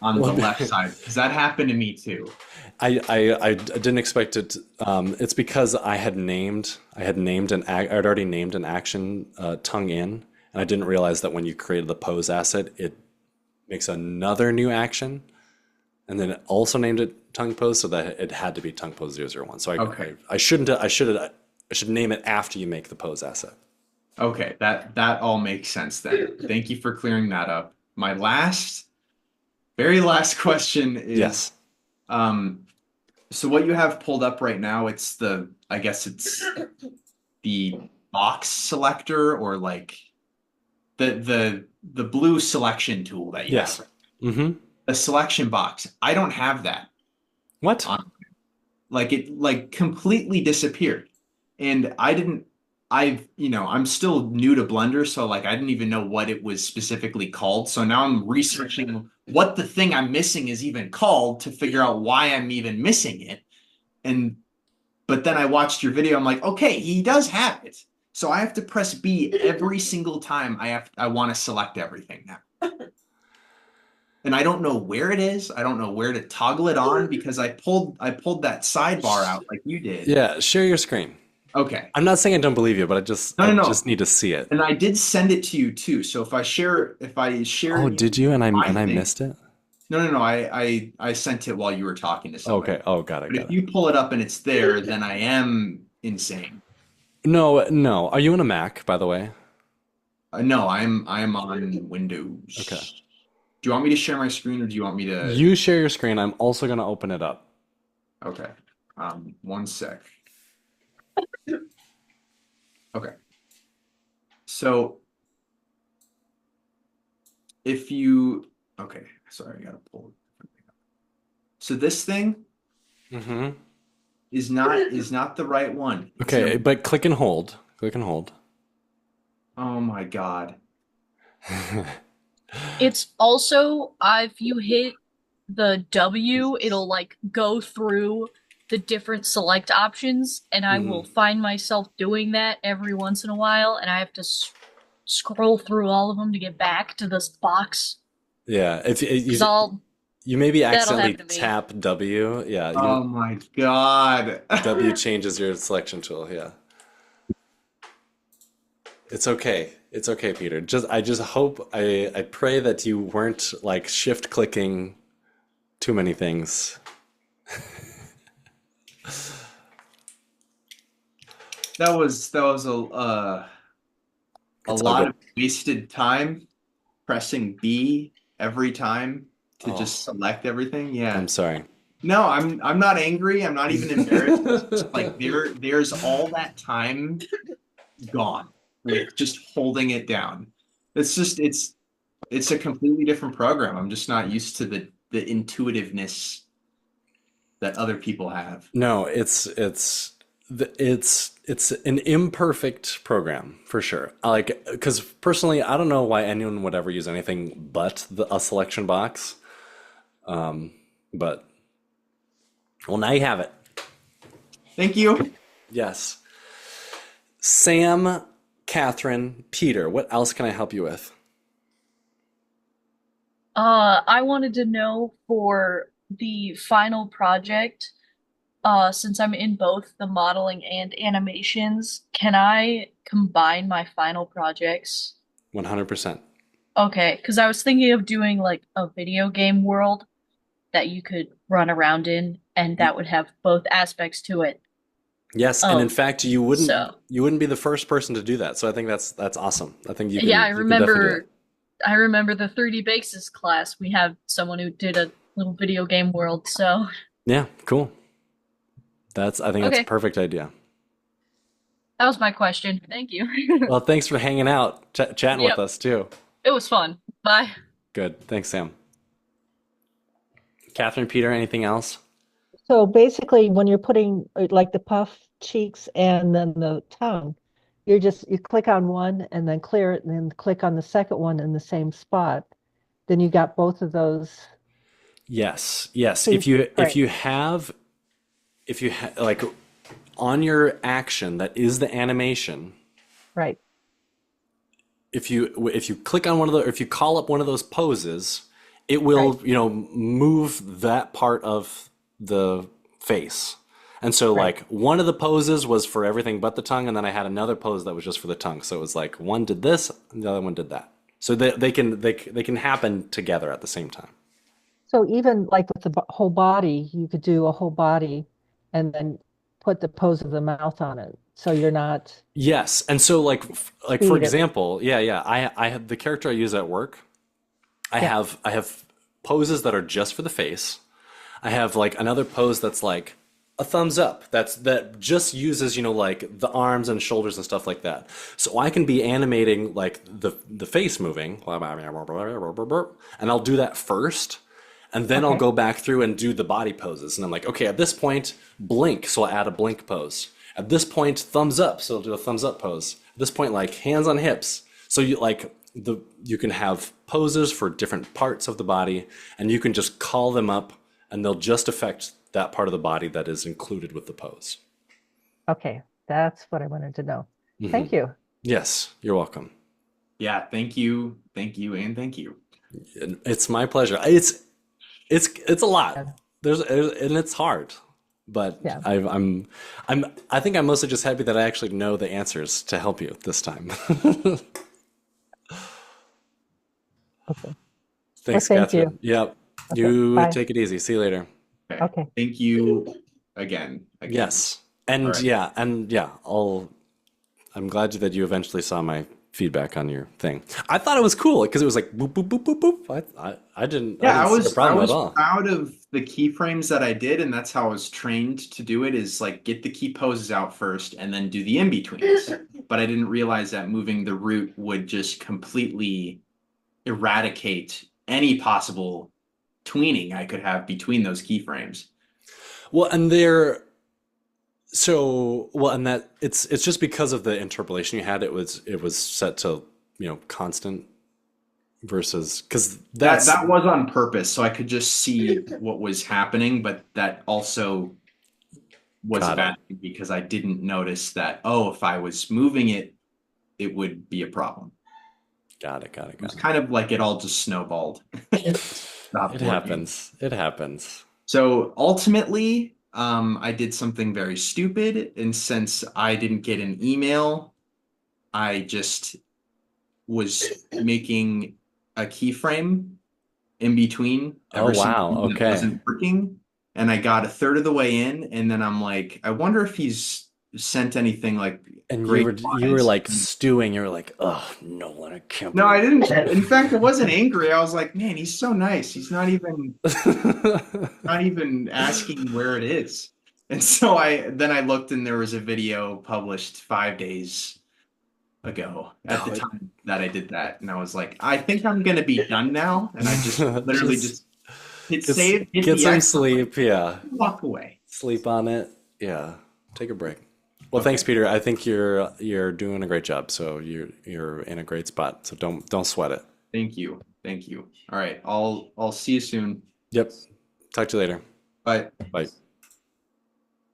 Speaker 3: on the left side? Because that happened to me too.
Speaker 1: I didn't expect it. It's because I'd already named an action tongue in, and I didn't realize that when you created the pose asset, it makes another new action, and then it also named it tongue pose, so that it had to be tongue pose 001. So I should name it after you make the pose asset.
Speaker 3: Okay, that all makes sense then. Thank you for clearing that up. My very last question is
Speaker 1: yes.
Speaker 3: So what you have pulled up right now, it's the box selector, or like the blue selection tool that you
Speaker 1: Yes.
Speaker 3: have,
Speaker 1: Mm-hmm.
Speaker 3: the selection box. I don't have that.
Speaker 1: What?
Speaker 3: Like it like completely disappeared. And I'm still new to Blender, so like I didn't even know what it was specifically called. So now I'm researching what the thing I'm missing is even called to figure out why I'm even missing it. But then I watched your video, I'm like, okay, he does have it. So I have to press B every single time I want to select everything now. And I don't know where it is. I don't know where to toggle it on because I pulled that sidebar out like you did.
Speaker 1: Yeah, share your screen.
Speaker 3: Okay.
Speaker 1: I'm not saying I don't believe you, but I just need to see it.
Speaker 3: And I did send it to you too. So if I share
Speaker 1: Oh, did you? And I missed it?
Speaker 3: No. I sent it while you were talking to somebody.
Speaker 1: Okay. Oh, got it.
Speaker 3: But if you pull it up and it's there, then I am insane.
Speaker 1: No. Are you on a Mac, by the way?
Speaker 3: No, I'm on Windows.
Speaker 1: Okay.
Speaker 3: Do you want me to share my screen or do you want me to?
Speaker 1: You share your screen. I'm also going to open it up.
Speaker 3: Okay. 1 sec. Okay. So okay, sorry, I gotta pull it. So this thing is not the right one.
Speaker 1: Okay, but click and hold. Click and hold.
Speaker 3: Oh my God.
Speaker 9: It's also, if you hit the W, it'll like go through the different select options, and I will find myself doing that every once in a while, and I have to scroll through all of them to get back to this box.
Speaker 1: Yeah, if you maybe
Speaker 9: that'll
Speaker 1: accidentally
Speaker 9: happen to me.
Speaker 1: tap W. Yeah.
Speaker 3: Oh my God.
Speaker 1: W changes your selection tool. Yeah. It's okay. It's okay, Peter. I just hope I pray that you weren't like shift clicking too many things.
Speaker 3: That was a lot of wasted time pressing B every time to just select everything. Yeah.
Speaker 1: I'm sorry.
Speaker 3: No, I'm not angry. I'm not even embarrassed. It's just like there's all that time gone with just holding it down. It's a completely different program. I'm just not used to the intuitiveness that other people have.
Speaker 1: No, it's an imperfect program for sure. Like, because personally, I don't know why anyone would ever use anything but a selection box. But well, now you have it.
Speaker 3: Thank you.
Speaker 1: Yes. Sam, Catherine, Peter, what else can I help you with?
Speaker 9: I wanted to know for the final project, since I'm in both the modeling and animations, can I combine my final projects?
Speaker 1: 100%.
Speaker 9: Okay, because I was thinking of doing like a video game world that you could run around in, and that would have both aspects to it.
Speaker 1: Yes, and in fact, you wouldn't be the first person to do that. So I think that's awesome. I think you can,
Speaker 9: yeah,
Speaker 1: you can definitely do it.
Speaker 9: I remember the 3D Basis class. We have someone who did a little video game world, so
Speaker 1: Yeah, cool. I think that's
Speaker 9: Okay.
Speaker 1: a perfect idea.
Speaker 9: that was my question. Thank you.
Speaker 1: Well, thanks for hanging out, chatting with
Speaker 9: Yep.
Speaker 1: us too.
Speaker 9: It was fun. Bye.
Speaker 1: Good. Thanks, Sam. Catherine, Peter, anything else?
Speaker 12: So basically, when you're putting like the puff cheeks and then the tongue, you click on one and then clear it and then click on the second one in the same spot. Then you got both of those.
Speaker 1: Yes. Yes.
Speaker 12: So
Speaker 1: If you
Speaker 12: right.
Speaker 1: have like on your action that is the animation,
Speaker 12: Right.
Speaker 1: if you click on if you call up one of those poses, it will, move that part of the face. And so like one of the poses was for everything but the tongue, and then I had another pose that was just for the tongue. So it was like one did this and the other one did that. So they can happen together at the same time.
Speaker 12: So even like with the whole body, you could do a whole body and then put the pose of the mouth on it. So you're not.
Speaker 1: Yes. And so like for
Speaker 12: Speed it.
Speaker 1: example, I have the character I use at work. I have poses that are just for the face. I have like another pose that's like a thumbs up. That just uses, like the arms and shoulders and stuff like that. So I can be animating like the face moving, and I'll do that first, and then I'll
Speaker 12: Okay.
Speaker 1: go back through and do the body poses. And I'm like, okay, at this point, blink, so I'll add a blink pose. At this point, thumbs up, so I'll do a thumbs up pose. At this point, like hands on hips. So you can have poses for different parts of the body, and you can just call them up, and they'll just affect that part of the body that is included with the pose.
Speaker 12: Okay, that's what I wanted to know.
Speaker 1: Mhm.
Speaker 12: Thank you.
Speaker 1: Yes, you're welcome.
Speaker 3: Yeah, thank you, and thank you.
Speaker 1: It's my pleasure. It's a lot. And it's hard, but
Speaker 12: Yeah.
Speaker 1: I think I'm mostly just happy that I actually know the answers to help you this time.
Speaker 12: Okay.
Speaker 1: Thanks,
Speaker 12: Well, thank you.
Speaker 1: Catherine. Yep.
Speaker 12: Okay,
Speaker 1: You
Speaker 12: bye.
Speaker 1: take it easy. See you later.
Speaker 12: Okay.
Speaker 3: Thank you again.
Speaker 1: Yes. And
Speaker 3: All right.
Speaker 1: yeah, I'm glad that you eventually saw my feedback on your thing. I thought it was cool because it was like boop boop boop boop boop. I didn't
Speaker 3: Yeah, I
Speaker 1: see
Speaker 3: was
Speaker 1: a problem at
Speaker 3: I was
Speaker 1: all.
Speaker 3: proud of the keyframes that I did, and that's how I was trained to do it, is like get the key poses out first and then do the in-betweens. But I didn't realize that moving the root would just completely eradicate any possible tweening I could have between those keyframes.
Speaker 1: Well, and and that it's just because of the interpolation you had. It was set to constant versus because
Speaker 3: That was on purpose, so I could just see what was happening, but that also was
Speaker 1: Got
Speaker 3: a
Speaker 1: it.
Speaker 3: bad thing because I didn't notice that, if I was moving it, it would be a problem.
Speaker 1: Got it.
Speaker 3: It was kind of like it all just snowballed. Stopped
Speaker 1: It
Speaker 3: working.
Speaker 1: happens. It happens.
Speaker 3: So ultimately, I did something very stupid, and since I didn't get an email, I just was making a keyframe in between
Speaker 1: Oh,
Speaker 3: every single
Speaker 1: wow,
Speaker 3: one that
Speaker 1: okay.
Speaker 3: wasn't working, and I got a third of the way in, and then I'm like, I wonder if he's sent anything like
Speaker 1: And
Speaker 3: great
Speaker 1: you were
Speaker 3: wise.
Speaker 1: like stewing. You were like, oh, Nolan, I can't.
Speaker 3: No, I didn't. In fact, I wasn't angry. I was like, man, he's so nice. He's not even asking where it is. And so I looked, and there was a video published 5 days ago at the time that I did that, and I was like, I think I'm gonna be done now, and I just literally just hit save, hit
Speaker 1: Get
Speaker 3: the
Speaker 1: some
Speaker 3: X,
Speaker 1: sleep. Yeah.
Speaker 3: walk away.
Speaker 1: Sleep on it. Yeah. Take a break. Well, thanks, Peter. I think you're doing a great job. So you're in a great spot. So don't sweat it.
Speaker 3: Thank you. All right, I'll see you soon.
Speaker 1: Yep. Talk to you later.
Speaker 3: Bye.
Speaker 1: Bye.